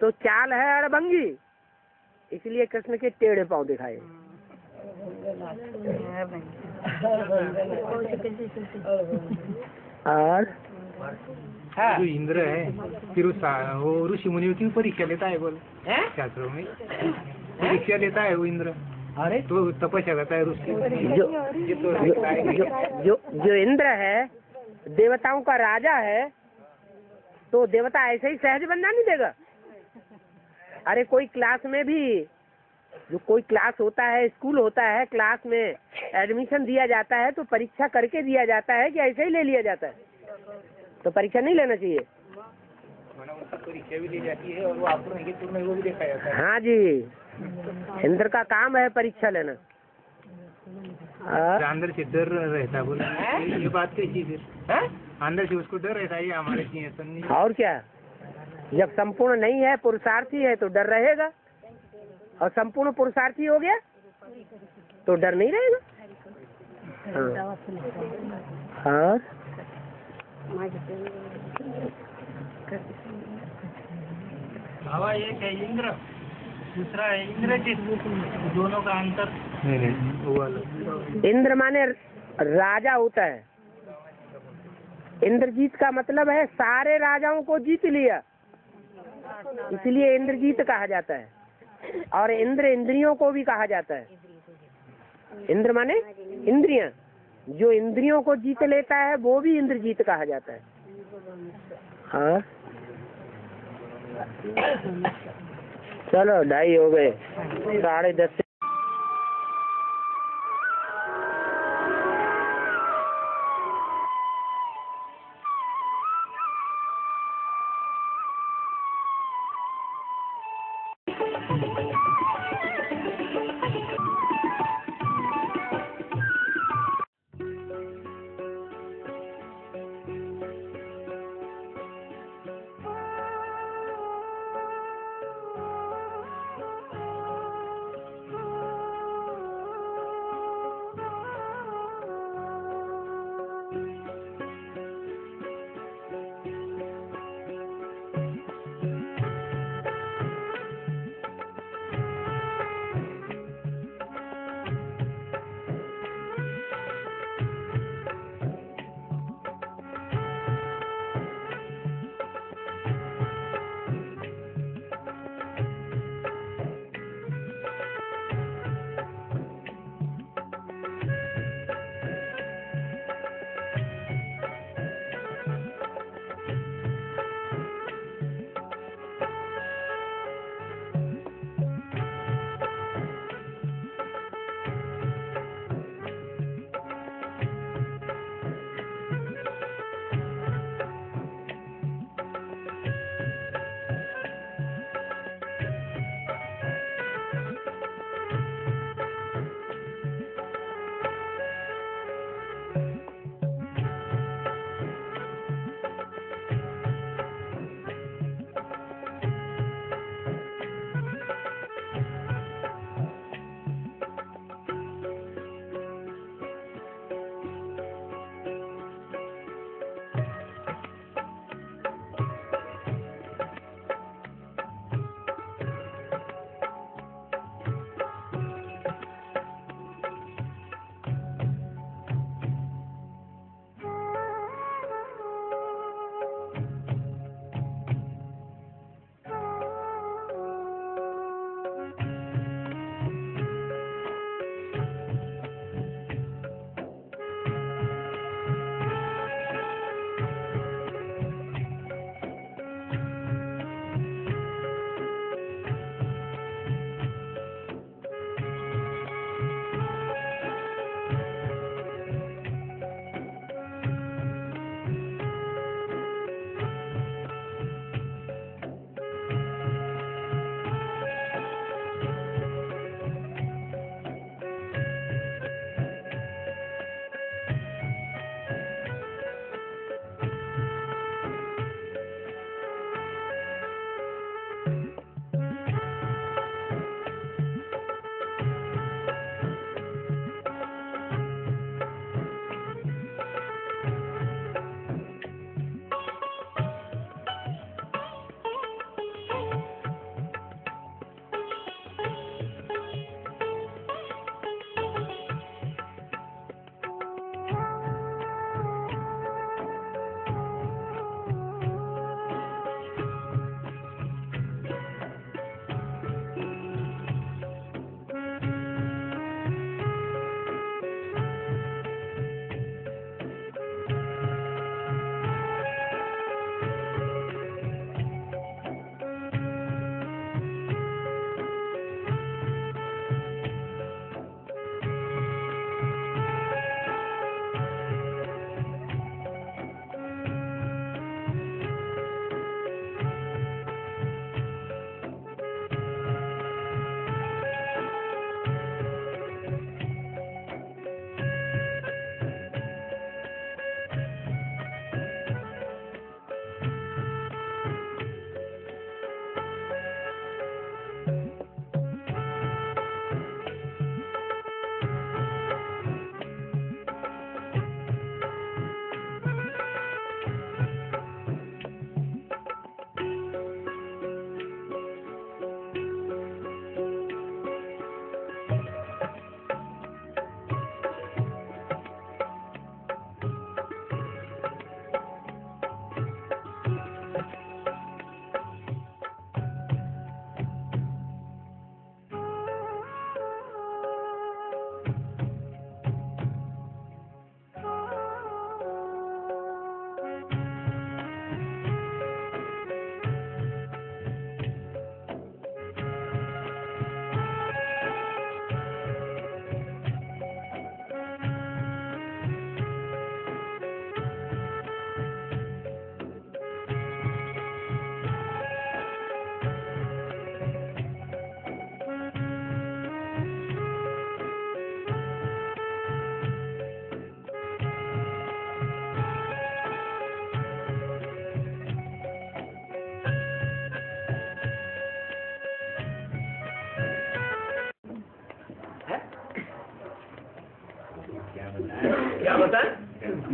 तो चाल है अड़भंगी, इसलिए कृष्ण के टेढ़े पाँव दिखाए। और जो इंद्र है फिर वो ऋषि मुनियों की परीक्षा लेता है, बोल शास्त्रों में परीक्षा लेता है वो इंद्र। अरे तो तपस्या करता है ऋषि। जो इंद्र है देवताओं का राजा है, तो देवता ऐसे ही सहज बनना नहीं देगा। अरे कोई क्लास में भी, जो कोई क्लास होता है, स्कूल होता है, क्लास में एडमिशन दिया जाता है तो परीक्षा करके दिया जाता है कि ऐसे ही ले लिया जाता है? तो परीक्षा नहीं लेना चाहिए। परीक्षा भी ली जाती है और वो अपूर्ण है पूर्ण वो भी देखा जाता है। हाँ जी, इंद्र का काम है परीक्षा लेना। अंदर से डर रहता है, बोला ये बात कैसी फिर? अंदर से उसको डर रहता है हमारे ऐसा नहीं। और क्या, जब संपूर्ण नहीं है, पुरुषार्थी है तो डर रहेगा, और संपूर्ण पुरुषार्थी हो गया तो डर नहीं रहेगा। हाँ, बाबा एक है इंद्र, दूसरा है इंद्रजीत, दोनों का अंतर? नहीं वो वाला इंद्र माने राजा होता है। इंद्रजीत का मतलब है सारे राजाओं को जीत लिया, इसलिए इंद्रजीत कहा जाता है। और इंद्र इंद्रियों को भी कहा जाता है। इंद्र माने इंद्रियां, जो इंद्रियों को जीत लेता है वो भी इंद्रजीत कहा जाता है। हाँ, चलो 2:30 हो गए, 10:30।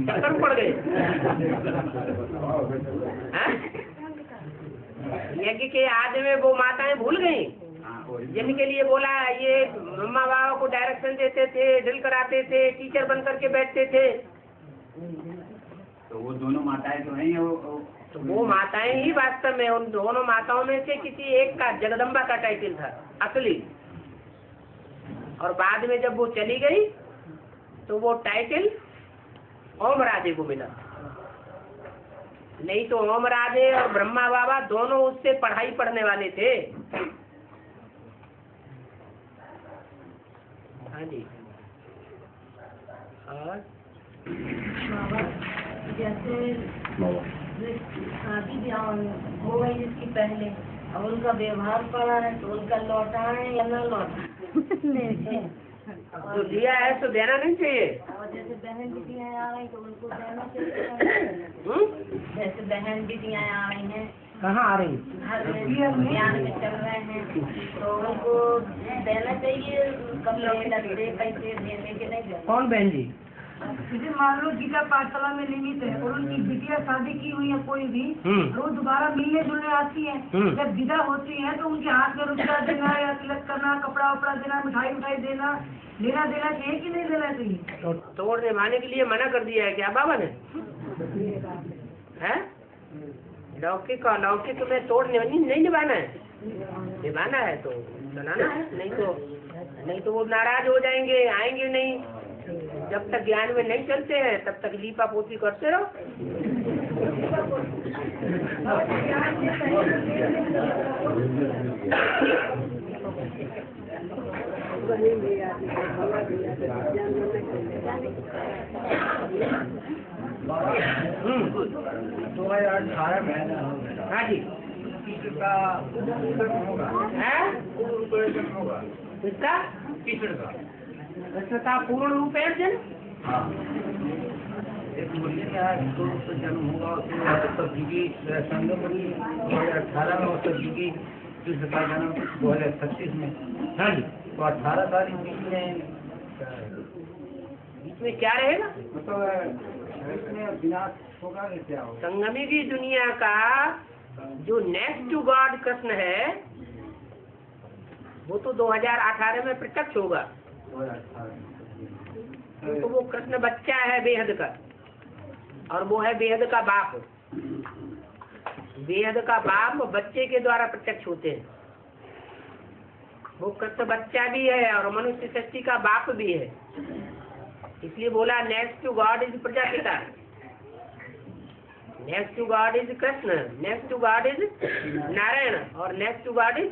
कर्म पड़ गए। हाँ? यज्ञ के आदि में वो माताएं भूल गई जिनके लिए बोला ये माँ बाबा को डायरेक्शन देते थे, ड्रिल कराते थे, टीचर बन करके बैठते थे। तो वो दोनों माताएं तो नहीं है तो वो माताएं ही वास्तव में उन दोनों माताओं में से किसी एक का जगदम्बा का टाइटल था असली, और बाद में जब वो चली गई तो वो टाइटल ओम राधे को मिला। नहीं तो ओम राधे और ब्रह्मा बाबा दोनों उससे पढ़ाई पढ़ने वाले थे। हाँ जी। और जैसे शादी ब्याह हो गई जिसकी पहले, अब उनका व्यवहार पड़ा है तो उनका लौटाएं या न लौटाएं। जो दिया है तो देना नहीं चाहिए। और जैसे बहन बेटियाँ आ रही तो उनको देना चाहिए। जैसे बहन बेटियाँ आ रही हैं, कहाँ आ रही? हर अभियान में चल रहे हैं तो उनको देना चाहिए, कपड़े लत्ते पैसे देने के नहीं देना। कौन बहन जी? जैसे मान लो गीता पाठशाला में निमित है और उनकी बिटिया शादी की हुई है कोई भी, तो वो दोबारा मिलने जुलने आती है, जब विदा होती है तो उनके हाथ में रुपया देना या तिलक करना, कपड़ा उपड़ा देना, मिठाई उठाई देना, लेना देना चाहिए कि नहीं देना चाहिए? तो तोड़ निभाने के लिए मना कर दिया है क्या बाबा ने? है लौकिक और लौकिक में तोड़ नहीं निभाना है, निभाना है तो सुनाना है, नहीं तो वो नाराज हो जाएंगे, आएंगे नहीं। जब तक ज्ञान में नहीं चलते हैं तब तक लीपा पोती करते रहो। हाँ जी। किसका? कृष्ण का पूर्ण रूप है अर्जुन। एक मुरली में आज तो जन्म होगा, सब्जी की संगमरी 2018 में, और सब्जी की कृष्ण का जन्म 2026 में। हाँ जी। तो 18 साल बीच में क्या रहेगा? मतलब विनाश होगा क्या होगा? संगमी की दुनिया का जो नेक्स्ट टू गॉड कृष्ण है वो तो 2018 में प्रत्यक्ष होगा। तो वो कृष्ण बच्चा है बेहद का, और वो है बेहद का बाप। बेहद का बाप बच्चे के द्वारा प्रत्यक्ष होते हैं। वो कृष्ण बच्चा भी है और मनुष्य सृष्टि का बाप भी है। इसलिए बोला next to God is Prajapita, next to God is Krishna, next to God is Narayan, और नेक्स्ट टू गॉड इज।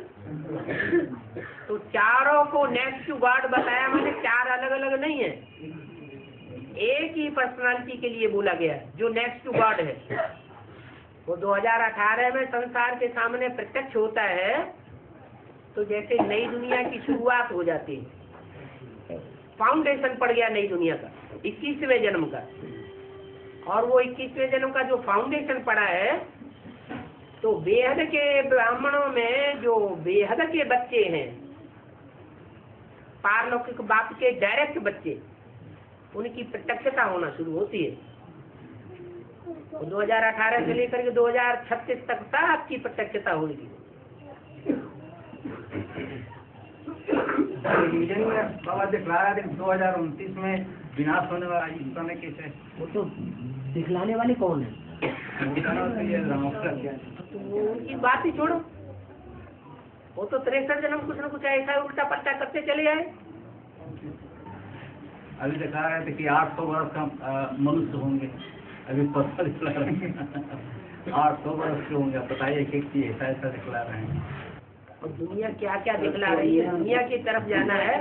तो चारों को नेक्स्ट टू गॉड बताया, मैंने चार अलग अलग नहीं है, एक ही पर्सनालिटी के लिए बोला गया जो नेक्स्ट टू गॉड है। वो 2018 में संसार के सामने प्रत्यक्ष होता है तो जैसे नई दुनिया की शुरुआत हो जाती है, फाउंडेशन पड़ गया नई दुनिया का 21वें जन्म का। और वो 21वें जन्म का जो फाउंडेशन पड़ा है, तो बेहद के ब्राह्मणों में जो बेहद के बच्चे हैं, पारलौकिक बाप के डायरेक्ट बच्चे, उनकी प्रत्यक्षता होना शुरू होती है। 2018 से लेकर के 2036 तक आपकी प्रत्यक्षता होगी। बाबा दिखलाया 2029 में विनाश होने वाला इस समय कैसे? वो तो दिखलाने वाले कौन है? तो उनकी बात ही छोड़ो, वो तो 63 जन्म कुछ न कुछ ऐसा उल्टा पट्टा करते चले आए। अभी दिखा रहे थे कि 800 वर्ष का मनुष्य होंगे, अभी पता दिखला रहे हैं 800 वर्ष के होंगे। बताइए कि ऐसा ऐसा दिखला रहे हैं। और दुनिया क्या क्या दिखला रही है? दुनिया की तरफ जाना है,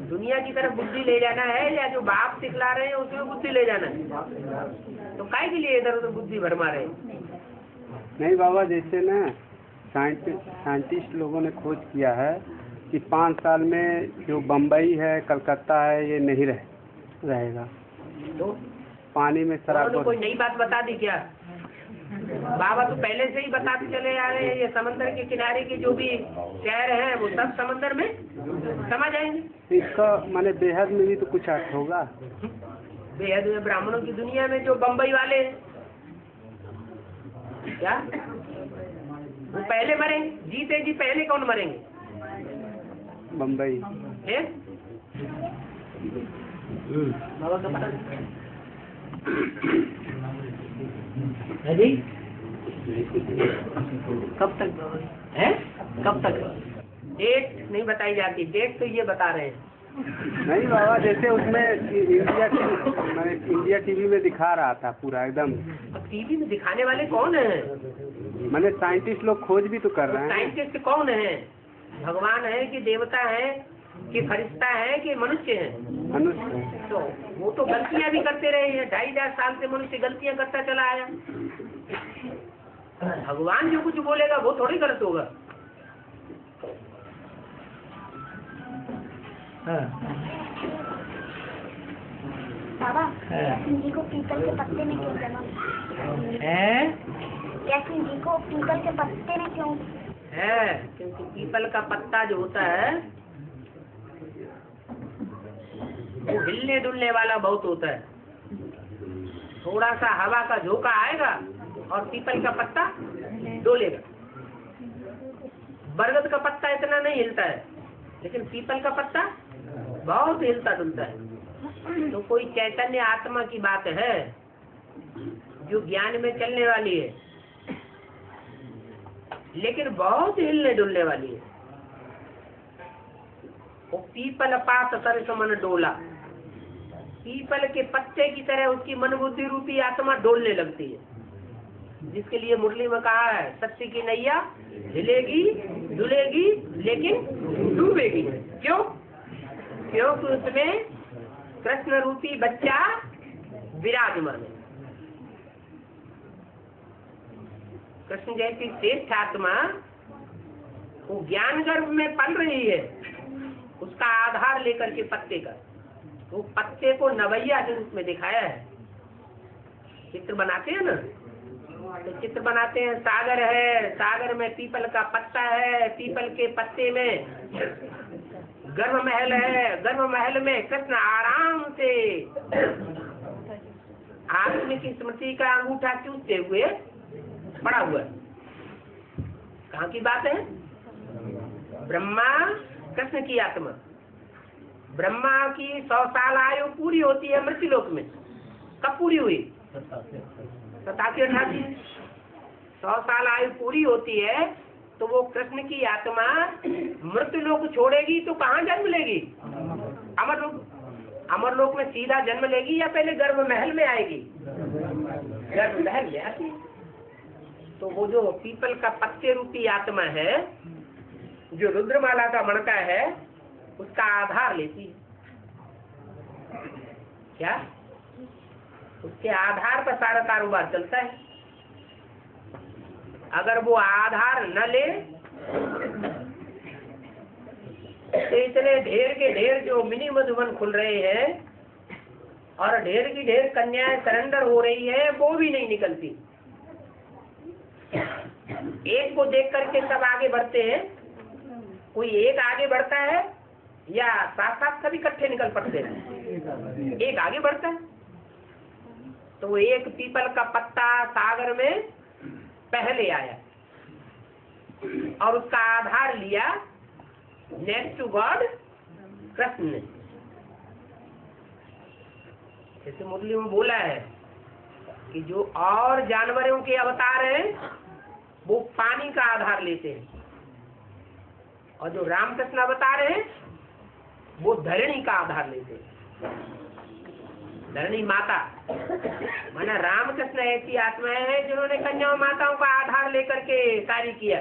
दुनिया की तरफ बुद्धि ले जाना है, या जो बाप दिखला रहे हैं उसमें बुद्धि ले जाना है? तो काय के लिए इधर उधर बुद्धि भरमा रहे? नहीं बाबा, जैसे ना साइंटिस्ट लोगों ने खोज किया है कि 5 साल में जो बम्बई है, कलकत्ता है, ये नहीं रहेगा। तो पानी में शराब। कोई नई बात बता दी क्या? बाबा तो पहले से ही बताते चले आ रहे हैं, ये समंदर के किनारे के जो भी शहर हैं वो सब समंदर में समा जाएंगे। इसका माने बेहद में भी तो कुछ अर्थ होगा। बेहद में ब्राह्मणों की दुनिया में जो बम्बई वाले हैं, क्या वो पहले मरेंगे? जीते जी पहले कौन मरेंगे? बम्बई है बाबा का पता है जी? कब तक है? कब तक? डेट नहीं बताई जाती, डेट तो ये बता रहे हैं। नहीं बाबा, जैसे उसमें इंडिया टीवी में दिखा रहा था पूरा एकदम। टीवी में दिखाने वाले कौन है? मैंने साइंटिस्ट लोग खोज भी तो कर रहे हैं। साइंटिस्ट कौन है? भगवान है कि देवता है कि फरिश्ता है कि मनुष्य है? मनुष्य। तो वो तो गलतियां भी करते रहे हैं। 2,500 साल से मनुष्य गलतियां करता चला आया। भगवान जो कुछ बोलेगा वो थोड़ी गलत होगा। बाबा, कैसिन जी को पीपल के पत्ते में क्यों जन्म है? कैसिन जी को पीपल के पत्ते में क्यों है? क्योंकि पीपल का पत्ता जो होता है वो हिलने डुलने वाला बहुत होता है। थोड़ा सा हवा का झोंका आएगा और पीपल का पत्ता डोलेगा। बरगद का पत्ता इतना नहीं हिलता है, लेकिन पीपल का पत्ता बहुत हिलता डुलता है। तो कोई चैतन्य आत्मा की बात है जो ज्ञान में चलने वाली है, लेकिन बहुत हिलने डुलने वाली है। वो पीपल पात कर मन डोला, पीपल के पत्ते की तरह उसकी मन बुद्धि रूपी आत्मा डोलने लगती है। जिसके लिए मुरली में कहा है, सत्य की नैया हिलेगी डुलेगी लेकिन डूबेगी। क्यों? क्योंकि उसमें कृष्ण रूपी बच्चा विराजमान है। कृष्ण जैसी श्रेष्ठ आत्मा वो ज्ञान गर्भ में पल रही है, उसका आधार लेकर के पत्ते का। वो पत्ते को नवैया के रूप में दिखाया है। चित्र बनाते हैं ना, तो चित्र बनाते हैं, सागर है, सागर में पीपल का पत्ता है, पीपल के पत्ते में गर्भ महल है, गर्भ महल में कृष्ण आराम से आत्म की स्मृति का अंगूठा चूसते हुए पड़ा हुआ है। कहाँ की बात है? ब्रह्मा कृष्ण की आत्मा। ब्रह्मा की 100 साल आयु पूरी होती है मृत्युलोक में। कब पूरी हुई? 87-88। 100 साल आयु पूरी होती है तो वो कृष्ण की आत्मा मृत्युलोक छोड़ेगी तो कहाँ जन्म लेगी? अमरलोक। अमरलोक में सीधा जन्म लेगी या पहले गर्भ महल में आएगी? गर्भ महल में आती। तो वो जो पीपल का पत्ते रूपी आत्मा है, जो रुद्रमाला का मणका है, उसका आधार लेती है। क्या? उसके आधार पर सारा कारोबार चलता है। अगर वो आधार न ले तो इतने ढेर के ढेर जो मिनी मधुबन खुल रहे हैं और ढेर की ढेर कन्याएं सरेंडर हो रही है, वो भी नहीं निकलती। एक को देख करके सब आगे बढ़ते हैं। कोई एक आगे बढ़ता है या साथ साथ सभी इकट्ठे निकल पड़ते हैं? एक आगे बढ़ता है। तो वो एक पीपल का पत्ता सागर में पहले आया और उसका आधार लिया नेक्स्ट टू गॉड कृष्ण ने। जैसे मुरली में बोला है कि जो और जानवरों के अवतार हैं वो पानी का आधार लेते हैं, और जो रामकृष्ण अवतार हैं वो धरणी का आधार लेते हैं। धरणी माता माना रामकृष्ण ऐसी आत्माएं हैं जिन्होंने कन्याओं माताओं का आधार लेकर के कार्य किया।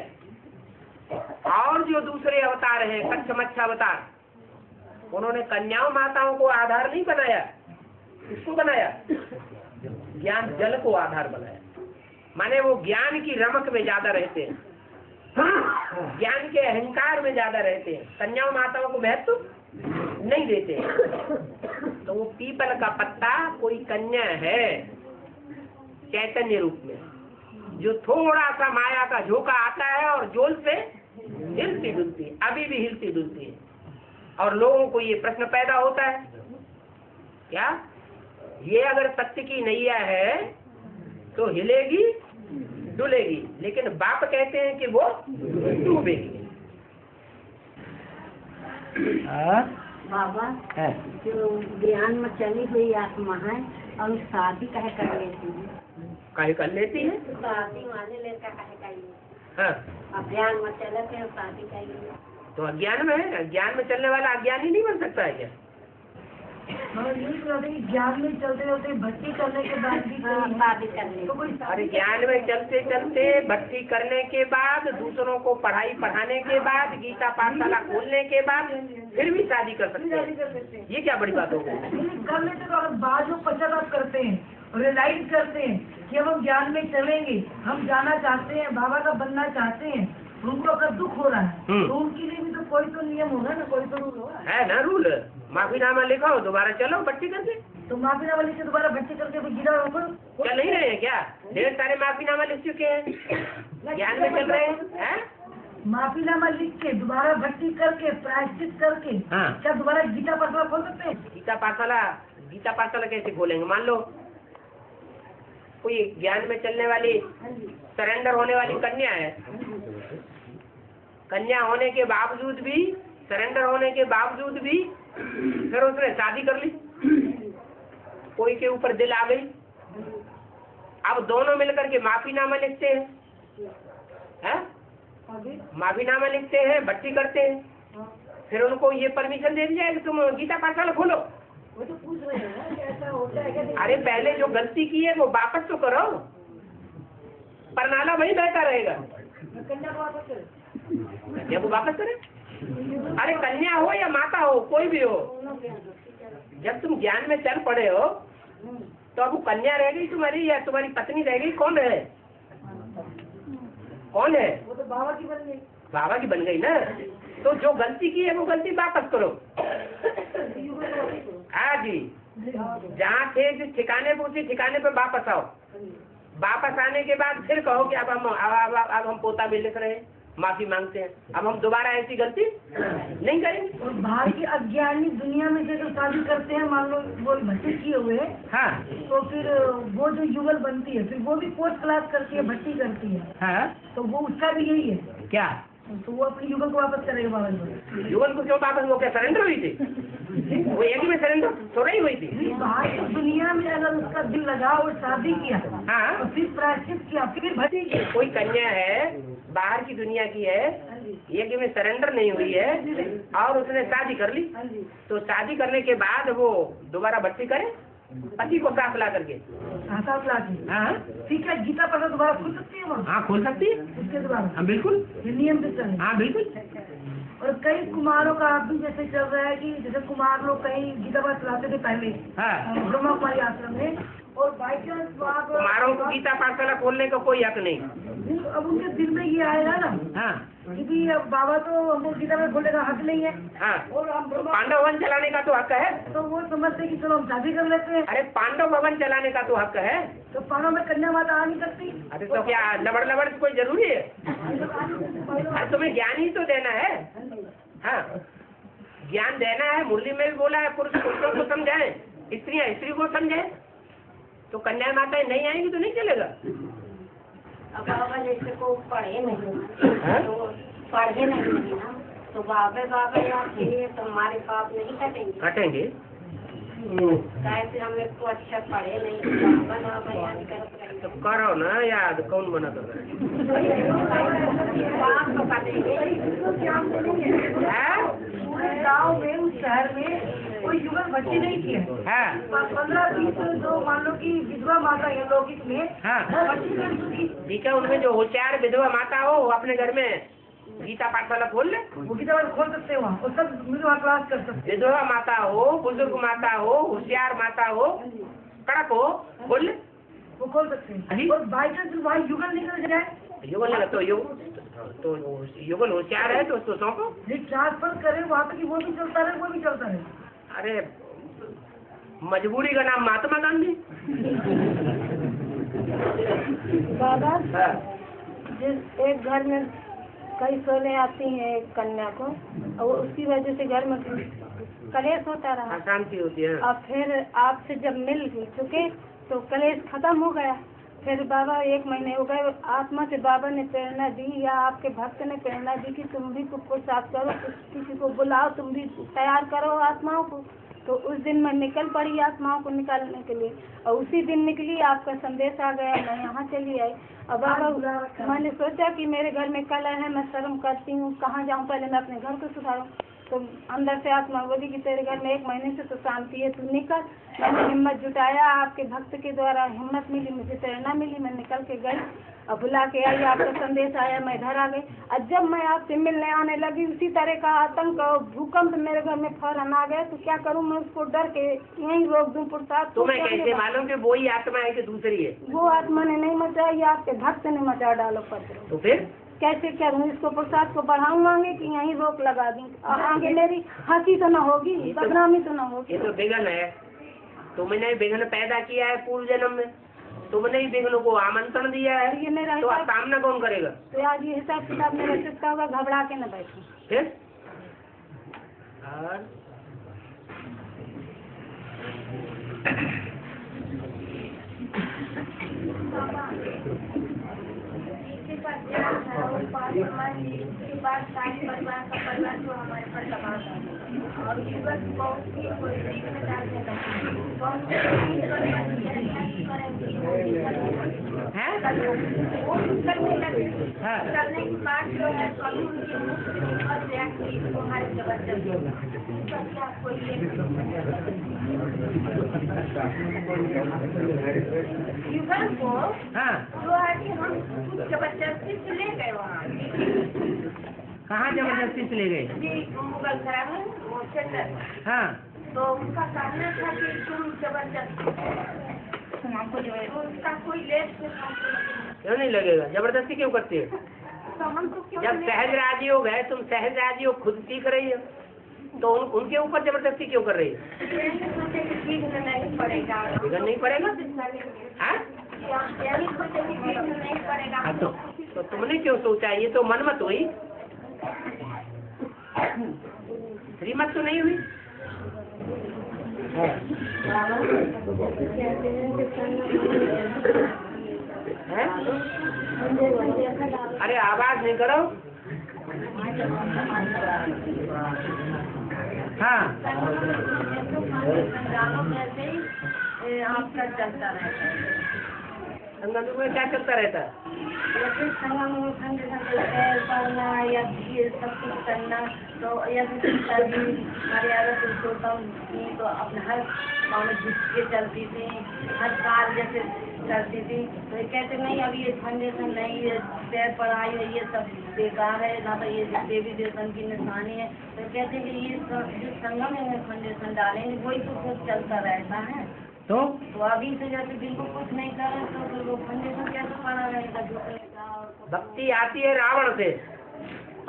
और जो दूसरे अवतार हैं, कच्छ मच्छ अवतार, उन्होंने कन्याओं माताओं को आधार नहीं बनाया। किसको बनाया? ज्ञान जल को आधार बनाया। माने वो ज्ञान की रमक में ज्यादा रहते हैं, ज्ञान के अहंकार में ज्यादा रहते हैं, कन्याओं माताओं को महत्व नहीं देते। तो वो पीपल का पत्ता कोई कन्या है चैतन्य रूप में, जो थोड़ा सा माया का झोंका आता है और जोल से हिलती डुलती है, अभी भी हिलती डुलती है। और लोगों को ये प्रश्न पैदा होता है, क्या ये अगर सत्य की नैया है तो हिलेगी डुलेगी, लेकिन बाप कहते हैं कि वो डूबेगी। बाबा जो ज्ञान में चली हुई आत्मा है और शादी कहे कर लेती है, काहे कर लेती है? शादी माने लेकर कहे कर लेती हाँ, है, अज्ञान में चले थे शादी कर ली। तो अज्ञान में है, अज्ञान में चलने वाला अज्ञानी नहीं बन सकता है क्या? ज्ञान में चलते चलते भक्ति करने के बाद भी शादी कर ली। तो कोई अरे ज्ञान में चलते चलते भक्ति करने के बाद, दूसरों को पढ़ाई पढ़ाने के बाद, गीता पाठशाला खोलने के बाद फिर भी शादी कर सकते हैं। ये क्या बड़ी बात हो गई? कर लेते तो बाद में पश्चाताप करते हैं, रियलाइज करते हैं कि हम ज्ञान में चलेंगे, हम जाना चाहते हैं, बाबा का बनना चाहते हैं, उनको अपना दुख हो रहा है, तो उनके लिए भी तो कोई तो नियम होगा ना, कोई तो रूल होगा। है ना रूल, माफीनामा लिखाओ, दोबारा चलो भक्ति करके। तो माफीनामा लिख के दोबारा भक्ति करके भी गिरा चल नहीं रहे हैं क्या? ढेर सारे माफीनामा लिख चुके हैं, ज्ञान में चल रहे हैं। माफीनामा लिख के दोबारा भक्ति करके प्रायश्चित करके क्या दोबारा गीता पाठशाला खोल सकते हैं? गीता पाठशाला कैसे खोलेंगे? मान लो कोई ज्ञान में चलने वाली, सरेंडर होने वाली कन्या है, कन्या होने के बावजूद भी, सरेंडर होने के बावजूद भी फिर उसने शादी कर ली, कोई के ऊपर दिल आ गई, अब दोनों मिलकर के माफीनामा लिखते हैं, माफीनामा लिखते हैं, भक्ति करते हैं, फिर उनको ये परमिशन दे दी जाए कि तुम गीता पाठशाला खोलो। वो तो पूछ रहे हैं ना कि ऐसा होता है क्या? अरे पहले जो गलती की है वो वापस तो करो, परनाला वही बहता रहेगा। कन्या को वापस करें, जब वो वापस करे, अरे कन्या हो या माता हो, कोई भी हो, जब तुम ज्ञान में चल पड़े हो तो अब वो कन्या रह गई तुम्हारी या तुम्हारी पत्नी रह गई, कौन है? कौन है? वो तो बाबा की बन गई। बाबा की बन गई ना, तो जो गलती की है वो गलती वापस करो। हाँ जी, जहाँ थे जिस ठिकाने पे उसी ठिकाने पे वापस आओ। वापस आने के बाद फिर कहो कि अब हम पोता भी लिख रहे हैं, माफी मांगते हैं, अब हम दोबारा ऐसी गलती नहीं करेंगे। और बाहर की अज्ञानी दुनिया में जो शादी करते हैं, मान लो वो भक्ति किए हुए, हाँ, तो फिर वो जो युगल बनती है, फिर वो भी पोस्ट क्लास करती है, भक्ति करती है, हाँ, तो वो उसका भी यही है क्या? तो वो अपनी युगल को वापस करेगा बाबा जी। युगल को क्यों वापस? वो क्या सरेंडर हुई थी? वो एक में सरेंडर थोड़ा ही हुई थी। बाहर की दुनिया में अगर उसका दिल लगा और शादी किया, हाँ, और फिर प्रायश्चित किया, फिर भक्ति की। कोई कन्या है, बाहर की दुनिया की है, एक में सरेंडर नहीं हुई है और उसने शादी कर ली, तो शादी करने के बाद वो दोबारा भक्ति करे, पति को साथ ला करके। साथ ला के, हाँ, ठीक है, गीता पढ़ा दोबारा खोल सकती है वो? हाँ, खोल सकती है उसके दोबारा। हाँ, बिल्कुल, ये नियम से चले। हाँ, बिल्कुल। और कई कुमारों का आप भी जैसे चल रहा है कि जैसे कुमार लोग कहीं गीता पाठ चलाते थे पहले, हाँ, ब्रह्मा कुमारी आश्रम में, और बाई चांस कुमारों को गीता पाठशाला खोलने का कोई हक नहीं। अब उनके दिल में ये आएगा ना, हाँ, क्योंकि अब बाबा तो हमको गीता पाठ खोलने का हक नहीं है, हाँ, और हम तो पांडव भवन चलाने का तो हक है, तो वो समझते हैं कि चलो हम शादी कर लेते हैं। अरे पांडव भवन चलाने का तो हक है, तो पांडव में कन्या माता आ नहीं सकती? अरे तो क्या लबड़ कोई जरूरी है? अरे तुम्हें ज्ञान ही तो देना है, हाँ, ज्ञान देना है। मुरली में भी बोला है पुरुष पुरुषों को समझाए, स्त्रियाँ स्त्री को समझाए, तो कन्या माताएं नहीं आएंगी तो नहीं चलेगा। अब बाबा जैसे को पढ़े नहीं, तो पढ़े नहीं ना, तो बाबे आपके लिए तुम्हारे पाप नहीं कटेंगे? कटेंगे। कैसे हम एक तो अच्छा पढ़े नहीं, बाबा याद करते तो करो ना याद, कौन मना कर रहा है? पाप तो कटेंगे। गाँव में, उस शहर में कोई युगल भक्ति नहीं की है, 15-20 जो मान लो कि विधवा माता है लौकिक में, वो भक्ति कर चुकी। ठीक है, उनमें जो होशियार विधवा माता हो वो अपने घर में गीता पाठशाला खोल ले, वो गीता पाठ खोल सकते हैं वहाँ, और सब मिल वहाँ क्लास कर सकते हैं। विधवा माता हो, बुजुर्ग माता हो, होशियार माता हो, कड़क हो, खोल ले, वो खोल सकते हैं। और बाई चांस भाई युगल निकल जाए, युगल तो युगल होशियार है तो उसको सौंपो, ट्रांसफर करे वहाँ तक कि वो भी चलता रहे, वो भी चलता रहे। अरे मजबूरी का नाम महात्मा गांधी। बाबा, जिस एक घर में कई सोने आती हैं एक कन्या को, और उसकी वजह से घर में कलेश होता रहा। अशांति होती है। और फिर आपसे जब मिल चुके तो कलेश खत्म हो गया। फिर बाबा 1 महीने हो गए, आत्मा से बाबा ने प्रेरणा दी या आपके भक्त ने प्रेरणा दी कि तुम भी पुरुषार्थ करो, किसी को बुलाओ, तुम भी तैयार करो आत्माओं को। तो उस दिन मैं निकल पड़ी आत्माओं को निकालने के लिए, और उसी दिन निकली, आपका संदेश आ गया, मैं यहाँ चली आई। अब बाबा मैंने सोचा कि मेरे घर में कलह है, मैं शर्म करती हूँ, कहाँ जाऊँ, पहले मैं अपने घर को सुधारूँ। तो अंदर से आत्मा बोली कि तेरे घर में 1 महीने से तो शांति है, तू निकल। मैंने हिम्मत जुटाया, आपके भक्त के द्वारा हिम्मत मिली, मुझे प्रेरणा मिली, मैं निकल के गई और बुला के आई, आपका संदेश आया, मैं घर आ गई। और जब मैं आपसे मिलने आने लगी, उसी तरह का आतंक और भूकंप मेरे घर में फौरन आ गया। तो क्या करूँ मैं, उसको डर के यहीं रोक दूँ पुरुषार्थ? तो मैं कैसे मालूम कि वही आत्मा है कि दूसरी है? वो आत्मा ने नहीं मचाई, आपके भक्त ने मचा डालो पत्र। तो फिर कैसे करूँ इसको, पुरुषार्थ को बढ़ाऊँ आगे कि यहीं रोक लगा दूँ? आगे मेरी हंसी तो न होगी, बदनामी तो न होगी। ये तो विघ्न है, तुमने विघ्न पैदा किया है पूर्व जन्म में, तुमने ही विघ्न को आमंत्रण दिया है, ये मेरा तो सामना कौन करेगा? तो आज ये हिसाब किताब मेरा चुकता होगा, घबरा के न बैठूं। फिर और इसके बाद सारे परिवार का परिवार जो हमारे पर दबाव था और युवक बहुत ही कोई में डालने लगे, बहुत करने लगे। करने के बाद जो है तुम्हारे जबरदस्त युगल को जो है कि हम जबरदस्ती से ले गए वहाँ। कहाँ जबरदस्ती से ले गए? मुगल खराब है वो सेंटर। हाँ, तो उनका कहना था कि तुम जबरदस्ती, उसका कोई लेस क्यों नहीं लगेगा? जबरदस्ती क्यों करती है? तो हम तो क्यों जब सहज राजयोग है, तुम सहज राजयोग खुद सीख रही हो, तो उनके ऊपर जबरदस्ती क्यों कर रही है? नहीं पड़ेगा, नहीं पड़ेगा। हाँ? नहीं पड़ेगा। तो तुमने क्यों सोचा? ये तो मनमत हुई, श्रीमत तो नहीं हुई। है? अरे आवाज नहीं करो। हाँ, आपका चलता रहता है संगम में क्या चलता रहता है? जैसे संगम में पढ़ना या ये सब कुछ करना, तो यदि मर्यादा पुरुषोत्तम थी तो अपने हर काम में झुक के चलती थी, हर कार्य जैसे करती थी। तो ये कहते नहीं अब ये फाउंडेशन नहीं, ये पैर पर आई है, ये सब बेकार है, ना तो ये देवी देवतन की निशानी है। तो कहते कि ये जो संगम में फाउंडेशन डालेंगे वही तो कुछ चलता रहता है। तो अभी से जैसे बिल्कुल कुछ नहीं करे तो वो फाउंडेशन कैसे पड़ा रहेगा? भक्ति आती है रावण से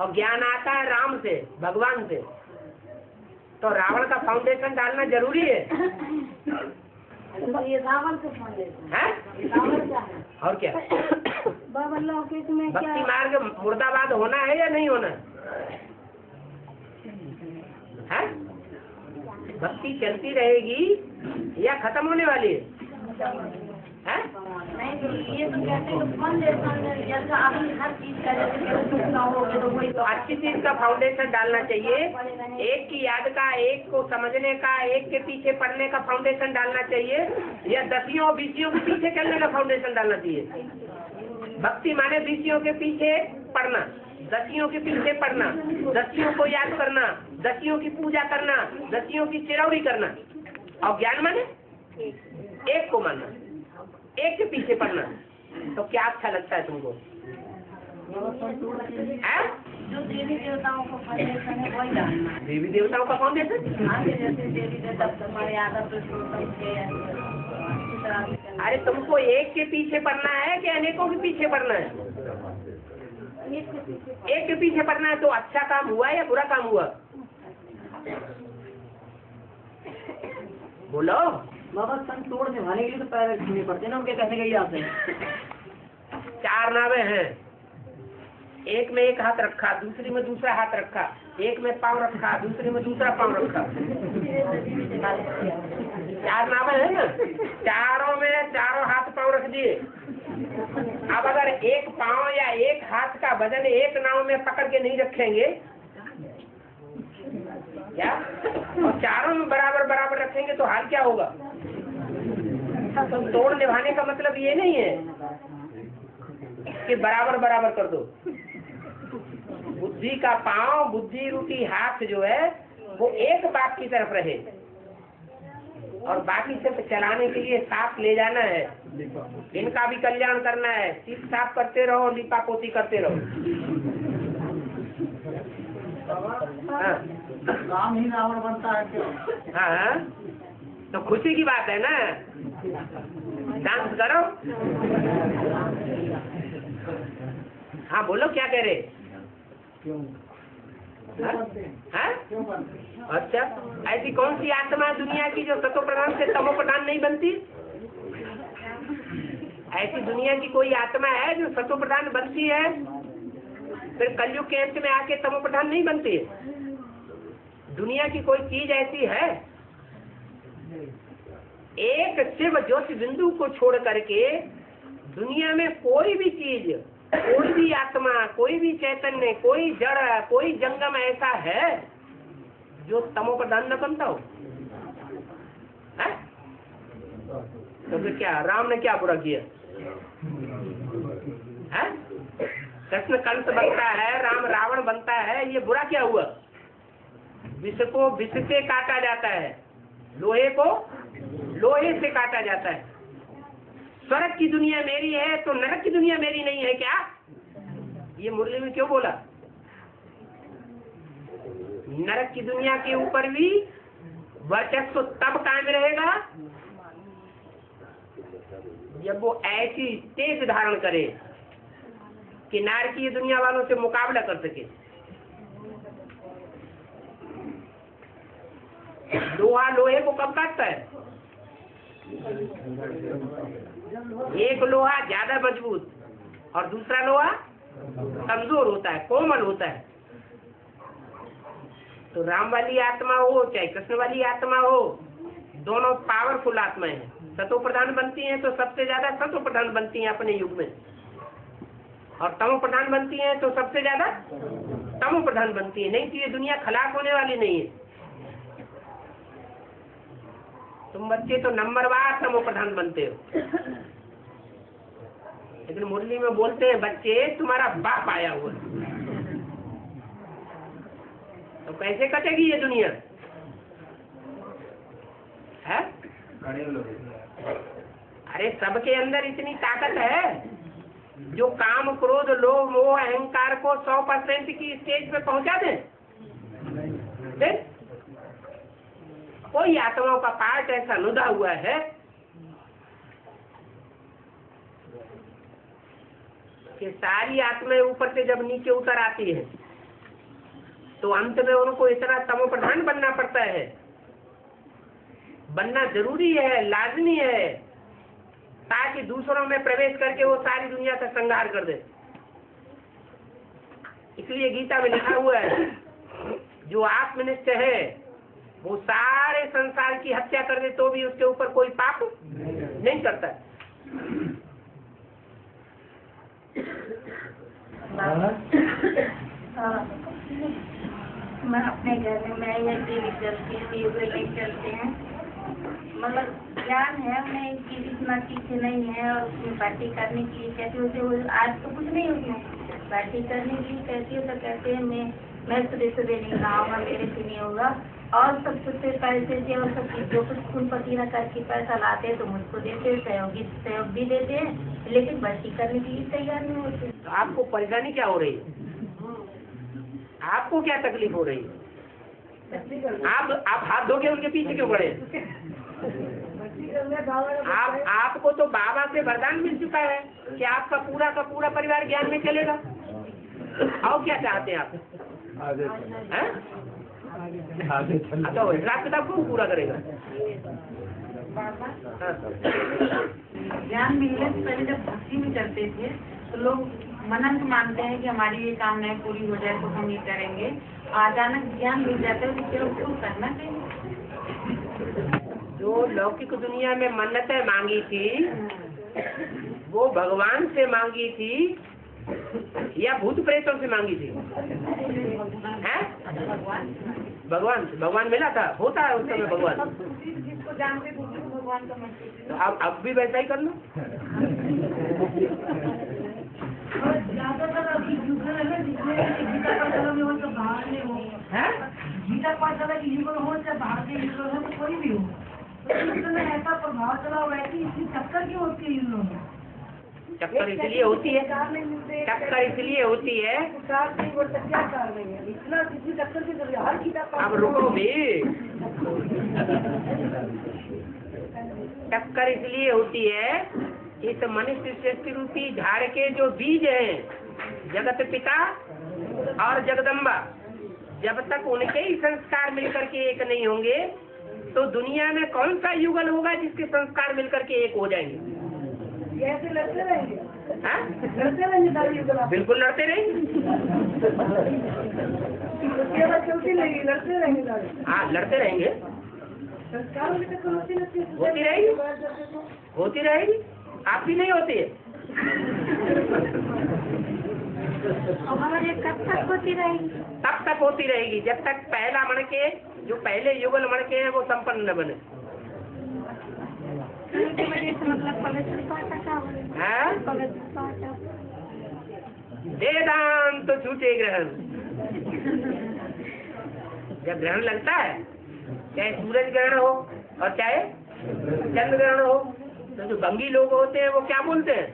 और ज्ञान आता है राम से, भगवान से। तो रावण का फाउंडेशन डालना जरूरी है। ये रावण का फाउंडेशन है? रावण क्या है? और क्या? बाबा लौकिक में क्या भक्ति मार्ग मुर्दाबाद होना है या नहीं होना है? भक्ति चलती रहेगी या खत्म होने वाली है? नहीं तो ये तो कहते हैं फाउंडेशन जैसा अभी हर चीज का जैसे तो वही तो अच्छी चीज का फाउंडेशन डालना चाहिए। एक की याद का, एक को समझने का, एक के पीछे पढ़ने का फाउंडेशन डालना चाहिए, या दसियों बीसियों के पीछे चलने का फाउंडेशन डालना चाहिए। भक्ति माने बीसियों के पीछे पढ़ना, दसियों के पीछे पढ़ना, दसियों को याद करना, दसियों की पूजा करना, दसियों की चिरौरी करना। और ज्ञान माने एक को मानना, एक के पीछे पढ़ना। तो क्या अच्छा लगता है तुमको? जो देवी देवताओं को फाउंडेशन है वही डालना। देवी देवताओं का फाउंडेशन? हाँ, जैसे देवी देवता मर्यादा पुरुषोत्तम के अच्छी तरह से। अरे तुमको एक के पीछे पढ़ना है कि अनेकों के पीछे पढ़ना है? एक के पीछे पढ़ना है। तो अच्छा काम हुआ या बुरा काम हुआ? बोलो। बाबा सन तोड़ निभाने के लिए तो पैर छूने पड़ते हैं ना, उनके कहने के लिए आते हैं। 4 नावें हैं, एक में एक हाथ रखा, दूसरी में दूसरा हाथ रखा, एक में पाँव रखा, दूसरी में दूसरा पाँव रखा। 4 नाव है ना, चारों में चारों हाथ पाँव रख दिए। अब अगर एक पाँव या एक हाथ का वजन एक नाव में पकड़ के नहीं रखेंगे क्या, और चारों में बराबर बराबर रखेंगे तो हाल क्या होगा? तो तोड़ निभाने का मतलब ये नहीं है कि बराबर बराबर कर दो। बुद्धि का पांव, बुद्धि रूपी हाथ जो है वो एक बात की तरफ रहे और बाकी सिर्फ चलाने के लिए साफ ले जाना है। इनका भी कल्याण करना है, सीट साफ करते रहो, लिपा पोती करते रहो। काम ही रावण बनता है क्यों? हाँ, तो खुशी की बात है ना, डांस करो। हाँ बोलो, क्या कह रहे? हाँ? अच्छा, ऐसी कौन सी आत्मा है दुनिया की जो सतो प्रधान से तमो प्रधान नहीं बनती? ऐसी दुनिया की कोई आत्मा है जो सतो प्रधान बनती है फिर कलयुग के अंत में आके तमो प्रधान नहीं बनती? दुनिया की कोई चीज ऐसी है? एक शिव ज्योति बिंदु को छोड़ करके दुनिया में कोई भी चीज, कोई भी आत्मा, कोई भी चैतन्य, कोई जड़, कोई जंगम ऐसा है जो तमो प्रधान न बनता हो? है? तो फिर क्या राम ने क्या बुरा किया है? कृष्ण कंस बनता है, राम रावण बनता है, ये बुरा क्या हुआ? विष को विष से काटा जाता है, लोहे को लोहे से काटा जाता है। स्वर्ग की दुनिया मेरी है तो नरक की दुनिया मेरी नहीं है क्या? ये मुरली में क्यों बोला? नरक की दुनिया के ऊपर भी वर्चस्व तब कायम रहेगा जब वो ऐसी तेज धारण करे कि नारकीय दुनिया वालों से मुकाबला कर सके। लोहा लोहे को कब काटता है? एक लोहा ज्यादा मजबूत और दूसरा लोहा कमजोर होता है, कोमल होता है। तो राम वाली आत्मा हो चाहे कृष्ण वाली आत्मा हो, दोनों पावरफुल आत्माएं हैं। सतो प्रधान बनती हैं तो सबसे ज्यादा सतो प्रधान बनती हैं अपने युग में, और तमो प्रधान बनती हैं तो सबसे ज्यादा तमो प्रधान बनती है। नहीं तो ये दुनिया खलास होने वाली नहीं है। तुम बच्चे तो नंबरवार तमो प्रधान बनते हो, लेकिन मुरली में बोलते हैं बच्चे तुम्हारा बाप आया हुआ। तो कैसे कटेगी ये दुनिया है? अरे सबके अंदर इतनी ताकत है जो काम क्रोध लोभ मोह अहंकार को 100% की स्टेज पे पहुंचा दे। कोई आत्माओं का पार्ट ऐसा लुदा हुआ है कि सारी आत्माएं ऊपर से जब नीचे उतर आती है तो अंत में उनको इतना तमो प्रधान बनना पड़ता है। बनना जरूरी है, लाजमी है, ताकि दूसरों में प्रवेश करके वो सारी दुनिया का संहार कर दे। इसलिए गीता में लिखा हुआ है जो आत्मनिष्ठ है वो सारे संसार की हत्या कर दे तो भी उसके ऊपर कोई पाप नहीं करता। मैं अपने घर में मैं ये टीवी चलती है, टीवी नहीं चलते हैं, मतलब ज्ञान है उन्हें इसकी इतना पीछे नहीं है। और उसमें पार्टी करने के लिए कहती हूँ, आज तो कुछ नहीं उसमें पार्टी करने के लिए कहती हूँ तो कहते हैं मैं सुबह नहीं लाऊंगा, मेरे से नहीं होगा। और सब कुछ पैसे से और सब जो कुछ खून पसीना करके पैसा लाते हैं तो मुझको देते हैं, सहयोग भी देते हैं, लेकिन भर्ती करने के लिए तैयार नहीं होते। तो आपको परेशानी क्या हो रही है? आपको क्या तकलीफ हो रही है? आप हाथ धो के उनके पीछे क्यों खड़े? आपको तो बाबा से वरदान मिल चुका है कि आपका पूरा का पूरा परिवार ज्ञान में चलेगा। और क्या चाहते हैं आप? तो हिसाब किताब कौन पूरा करेगा? ज्ञान मिलने से पहले जब भक्ति में करते थे तो लोग मनन मानते हैं कि हमारी ये कामनाएं पूरी हो जाए तो हम ये करेंगे, अचानक ज्ञान मिल जाता है तो क्यों करना चाहिए? जो लौकिक दुनिया में मन्नतें मांगी थी वो भगवान से मांगी थी या भूत प्रेतों से मांगी थी? हैं? भगवान मिला था, होता है उस समय भगवान। जिसको जानते भगवान का मंत्र, तो अब भी वैसा ही कर लो। ज्यादातर अभी युग है ना, जिसमें गीता पाठशाला में हो तो बाहर में हो, गीता पाठशाला की युग हो चाहे बाहर के युग हो तो कोई भी हो, तो इस समय ऐसा प्रभाव चला हुआ है कि इसकी टक्कर क्यों होती है इन लोगों में? चक्कर इसलिए होती है, टक्कर इसलिए होती है। क्या कर रही है इतना किसी टक्कर की जरूरत हर गीता अब रुको भी, टक्कर इसलिए होती है, इस मनुष्य सृष्टि रूपी झाड़ के जो बीज हैं, जगत पिता और जगदम्बा, जब तक उनके ही संस्कार मिलकर के एक नहीं होंगे तो दुनिया में कौन सा युगल होगा जिसके संस्कार मिलकर के एक हो जाएंगे? कैसे लड़ते रहेंगे? लड़ते रहेंगे, बिल्कुल लड़ते रहेंगे। चलती रहेगी, लड़ते रहेंगे। हाँ, लड़ते रहेंगे, होती रहेगी, होती रहेगी। आपकी नहीं होती है? हमारे कब तक होती रहेगी? तब तक होती रहेगी जब तक पहला मणके, जो पहले युगल मणके हैं, वो संपन्न न बने। मतलब पवित्र पाठ का वेदांत तो छूटे ग्रहण। जब ग्रहण लगता है, चाहे सूरज ग्रहण हो और चाहे चंद्र ग्रहण हो, तो जो भंगी लोग होते हैं वो क्या बोलते हैं?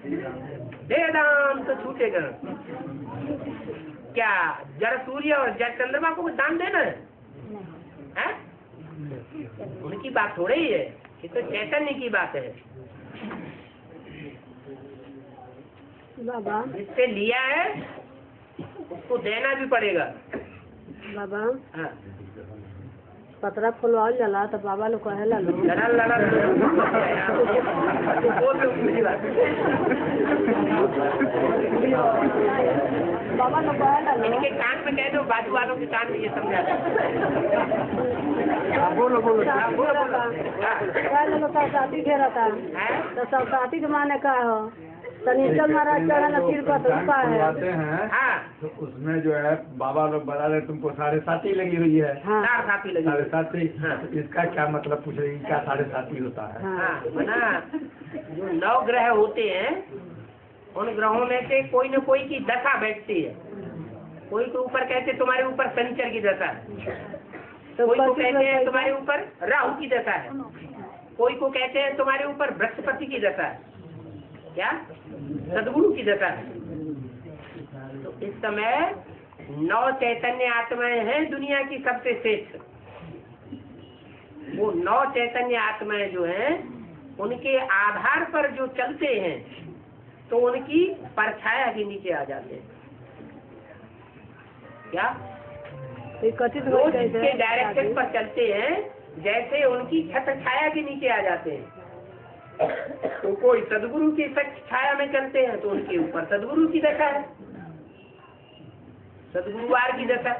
वेदांत तो छूटे ग्रहण। क्या जड़ सूर्य और जड़ चंद्रमा को दान देना है? उनकी बात हो रही है, ये तो चैतन्य की बात है। बाबा जिससे लिया है उसको देना भी पड़ेगा। बाबा हाँ, पतरा फुलवाओ जला तो बाबा लोग कहे ला लो बाबा लोग कहे ला लो। इनके कान में कह दो, बाजू वालों के कान में ये समझा बोलो का साथी घेरा था तो सब साथी के माने का हो शनिचर महाराज चढ़ा तिरपत रूपा है। हाँ, तो उसमें जो है बाबा लोग बता रहे तुमको 7.5 लगी हुई है। हाँ। 7.5 लगी। 7.5। हाँ। तो इसका क्या मतलब पूछ रही, क्या 7.5 होता है? हाँ, बना जो 9 ग्रह होते हैं, उन ग्रहों में से कोई न कोई की दशा बैठती है। कोई के ऊपर कहते तुम्हारे ऊपर शनिचर की दशा है, कोई को कहते हैं तुम्हारे ऊपर राहु की दशा है, कोई को कहते हैं तुम्हारे ऊपर बृहस्पति की दशा है, क्या सदगुरु की दशा है। तो इस समय 9 चैतन्य आत्माएं हैं दुनिया की सबसे श्रेष्ठ। वो 9 चैतन्य आत्माएं जो हैं, उनके आधार पर जो चलते हैं तो उनकी परछाया के नीचे आ जाते हैं। क्या वो जिसके डायरेक्शन पर चलते हैं, जैसे उनकी छत छाया के नीचे आ जाते हैं। तो कोई सदगुरु की सच छाया में चलते हैं तो उनके ऊपर सदगुरु की दशा है, सदगुरुवार की दशा।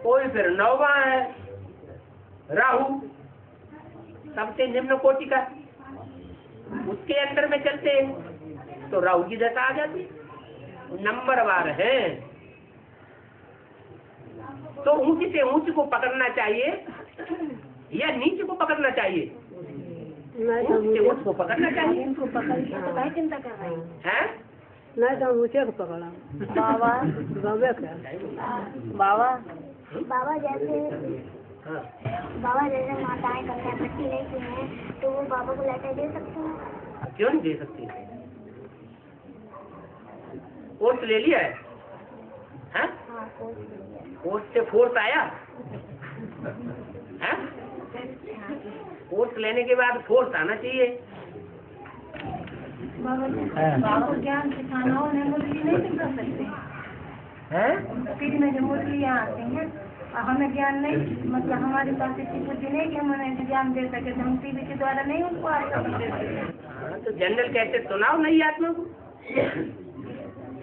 कोई फिर 9वां है राहु, सबसे निम्न कोटि का, उसके अंदर में चलते हैं तो राहु की दशा आ जाती है। नंबरवार है तो ऊंच से ऊंच को पकड़ना चाहिए या नीचे को पकड़ना चाहिए? ऊंच से ऊंच को पकड़ना चाहिए। चिंता कर रही है नहीं तो ऊंचे को पकड़ा बाबा बाबा क्या बाबा जैसे माताएं कन्या पट्टी लेती हैं तो वो बाबा को लेटर दे सकते हैं? क्यों नहीं दे सकती? कोर्स ले लिया है? हाँ, कोर्स से फोर्स आया है? कोर्स लेने के बाद फोर्स आना चाहिए। बाबा को ज्ञान सिखाना हो मुरली नहीं सिखा सकते हैं? फिर में जो मुरली आते हैं हमें ज्ञान नहीं, मतलब हमारे पास इतनी बुद्धि नहीं कि हम उन्हें ज्ञान दे सके, तो हम टीवी के द्वारा नहीं उनको आगे दे सकते। तो जनरल कैसे सुनाओ नई आत्मा को,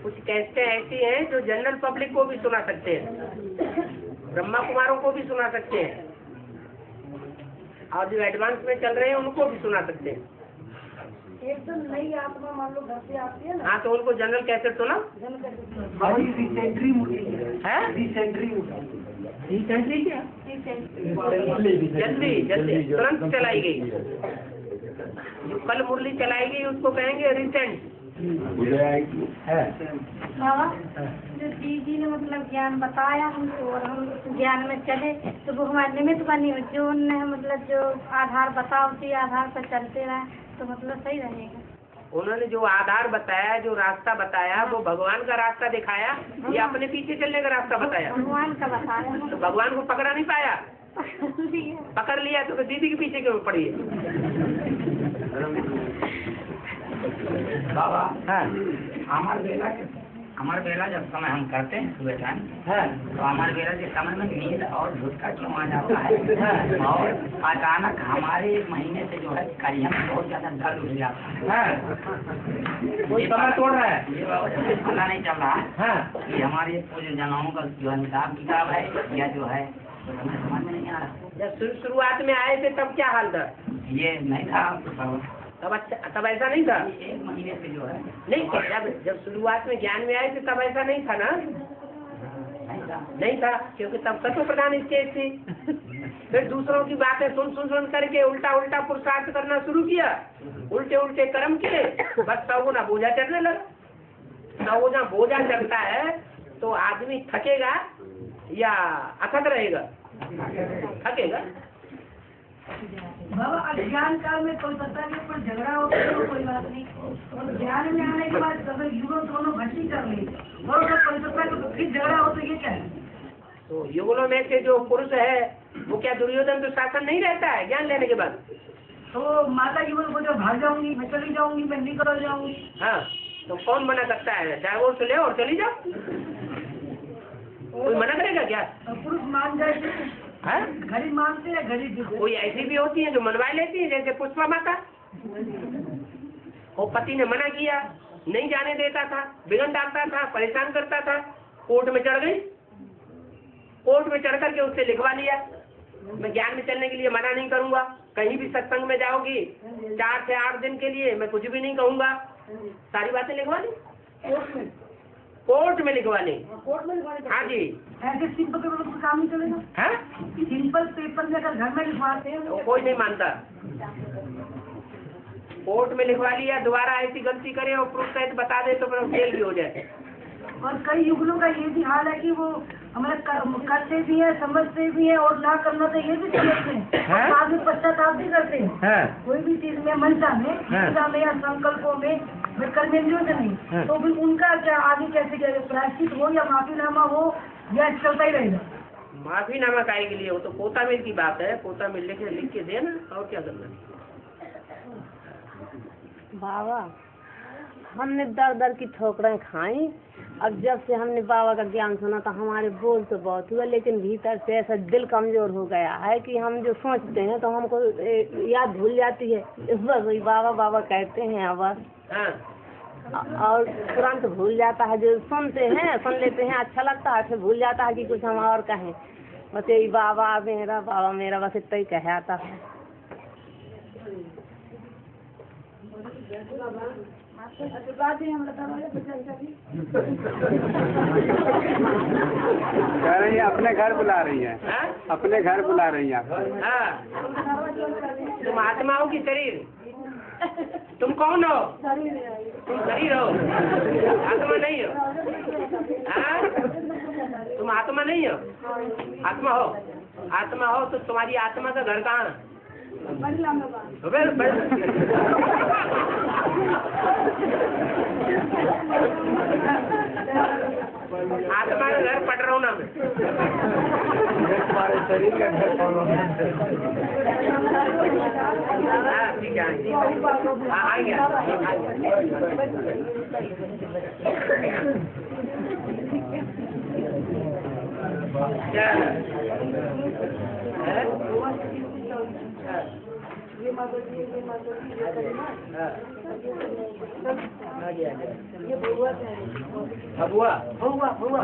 कुछ कैसेटें ऐसी हैं जो जनरल पब्लिक को भी सुना सकते हैं, ब्रह्मा कुमारों को भी सुना सकते हैं, और जो एडवांस में चल रहे हैं उनको भी सुना सकते हैं। एकदम नई आत्मा मान लो घर से आती है ना। हाँ, तो उनको जनरल कैसेट सुना है। रिसेंटली क्या जल्दी जल्दी तुरंत चलाई गई। जो कल मुरली चलाई गई उसको कहेंगे रिसेंट। बाबा जो दीदी ने मतलब ज्ञान बताया हमको और हम ज्ञान में चले तो वो हमारे निमित्त बनी हो, जो उन्हें मतलब जो आधार बताओ उसी आधार पर चलते रहे तो मतलब सही रहेगा। उन्होंने जो आधार बताया, जो रास्ता बताया, वो भगवान का रास्ता दिखाया या अपने पीछे चलने का रास्ता बताया? भगवान का बताया। तो भगवान को पकड़ा नहीं पाया? पकड़ लिया तो दीदी के पीछे क्यों पड़ी है? बाबा हमारे बेला जब समय हम करते हैं सुबह टाइम तो हमारे बेला के समय में नींद और झुटका क्यों आ जाता है और अचानक हमारे एक महीने से जो है करिया में बहुत ज्यादा दर्द उठ जाता है। कोई समय तोड़ रहा है, ये बाबा जब पता नहीं चल रहा है कि हमारे पूरे जनाओं का जो हिसाब किताब है या जो है तो हमें समझ में नहीं आ रहा। जब शुरुआत में आए थे तब क्या हाल था? ये नहीं था तब अच्छा, तब ऐसा नहीं था। एक महीने से जो है नहीं, जब शुरुआत में ज्ञान में आए थे तब ऐसा नहीं था ना? नहीं था, क्योंकि तब तत्व प्रधान स्टेज थी। फिर दूसरों की बातें सुन करके उल्टा उल्टा पुरुषार्थ करना शुरू किया, उल्टे उल्टे कर्म किए, बस सब ना बोझा चढ़ने लगा। सब ना बोझा चढ़ता है तो आदमी थकेगा या अथक रहेगा? थकेगा। बाबा अज्ञान काल में कोई पता नहीं पर झगड़ा होता है कोई बात नहीं, और ज्ञान में आने के बाद अगर युगल दोनों भक्ति कर ले और अगर कोई पता तो फिर झगड़ा हो तो ये क्या है? तो युगलों में से जो पुरुष है वो क्या दुर्योधन तो शासन नहीं रहता है ज्ञान लेने के बाद? तो माता युगल को जब भाग जाऊंगी, मैं चली जाऊंगी, मैं निकल जाऊंगी। हाँ, तो कौन मना करता है? डाइवोर्स ले और चली जाओ, कोई मना करेगा क्या? पुरुष मान जाए घड़ी मानते हैं घड़ी। कोई ऐसी भी होती है जो मनवा लेती है, जैसे पुष्पा माता। वो पति ने मना किया, नहीं जाने देता था, बिगड़ डालता था, परेशान करता था, कोर्ट में चढ़ गई। कोर्ट में चढ़ करके उससे लिखवा लिया, मैं ज्ञान में चलने के लिए मना नहीं करूंगा, कहीं भी सत्संग में जाओगी 4 से 8 दिन के लिए मैं कुछ भी नहीं कहूंगा। सारी बातें लिखवा ली, कोर्ट में लिखवा ली। हाँ जी। ऐसे सिंपल पेपर तो काम नहीं चलेगा। हाँ? सिंपल पेपर में अगर घर में लिखवाते हैं तो कोई नहीं मानता। कोर्ट में लिखवा लिया, दोबारा ऐसी गलती करे और प्रूफ सहित बता दे तो फिर जेल भी हो जाए। और कई युगलों का ये भी हाल है कि वो हमारे करते भी है, समझते भी है और ना करना तो ये भी समझते हैं, बाद में पश्चाताप भी करते हैं। कोई भी चीज में मनसा में या संकल्पों में कर्मेंद्रियों से नहीं, तो फिर उनका क्या आगे कैसे प्रायश्चित हो या माफीनामा हो या चलता ही रहेगा? माफीनामा काहे के लिए? हो तो पोता मिल की बात है, पोता मिल लिख के देना, और क्या करना। बाबा हमने दर की ठोकरें खाई, अब जब से हमने बाबा का ज्ञान सुना तो हमारे बोल तो बहुत हुआ, लेकिन भीतर से ऐसा दिल कमजोर हो गया है कि हम जो सोचते हैं तो हमको याद भूल जाती है, बस वही बाबा बाबा कहते हैं बस, और तुरंत भूल जाता है। जो सुनते हैं सुन लेते हैं, अच्छा लगता है, फिर भूल जाता है कि कुछ हम और कहें, बस यही बाबा मेरा बस इतना ही कह आता है। कह रही है अपने घर बुला रही है, अपने घर बुला रही है। तुम आत्मा हो कि शरीर? तुम कौन हो? तुम शरीर हो, आत्मा नहीं हो। तुम आत्मा नहीं हो, आत्मा हो। आत्मा हो तो तुम्हारी आत्मा का घर कहाँ है? आत्मा का घर पटरौना में, हमारे शरीर का घर ठीक है, आएंगे। माता दी जय माता दी ये करना ये भगवा है भगवा भगवा भगवा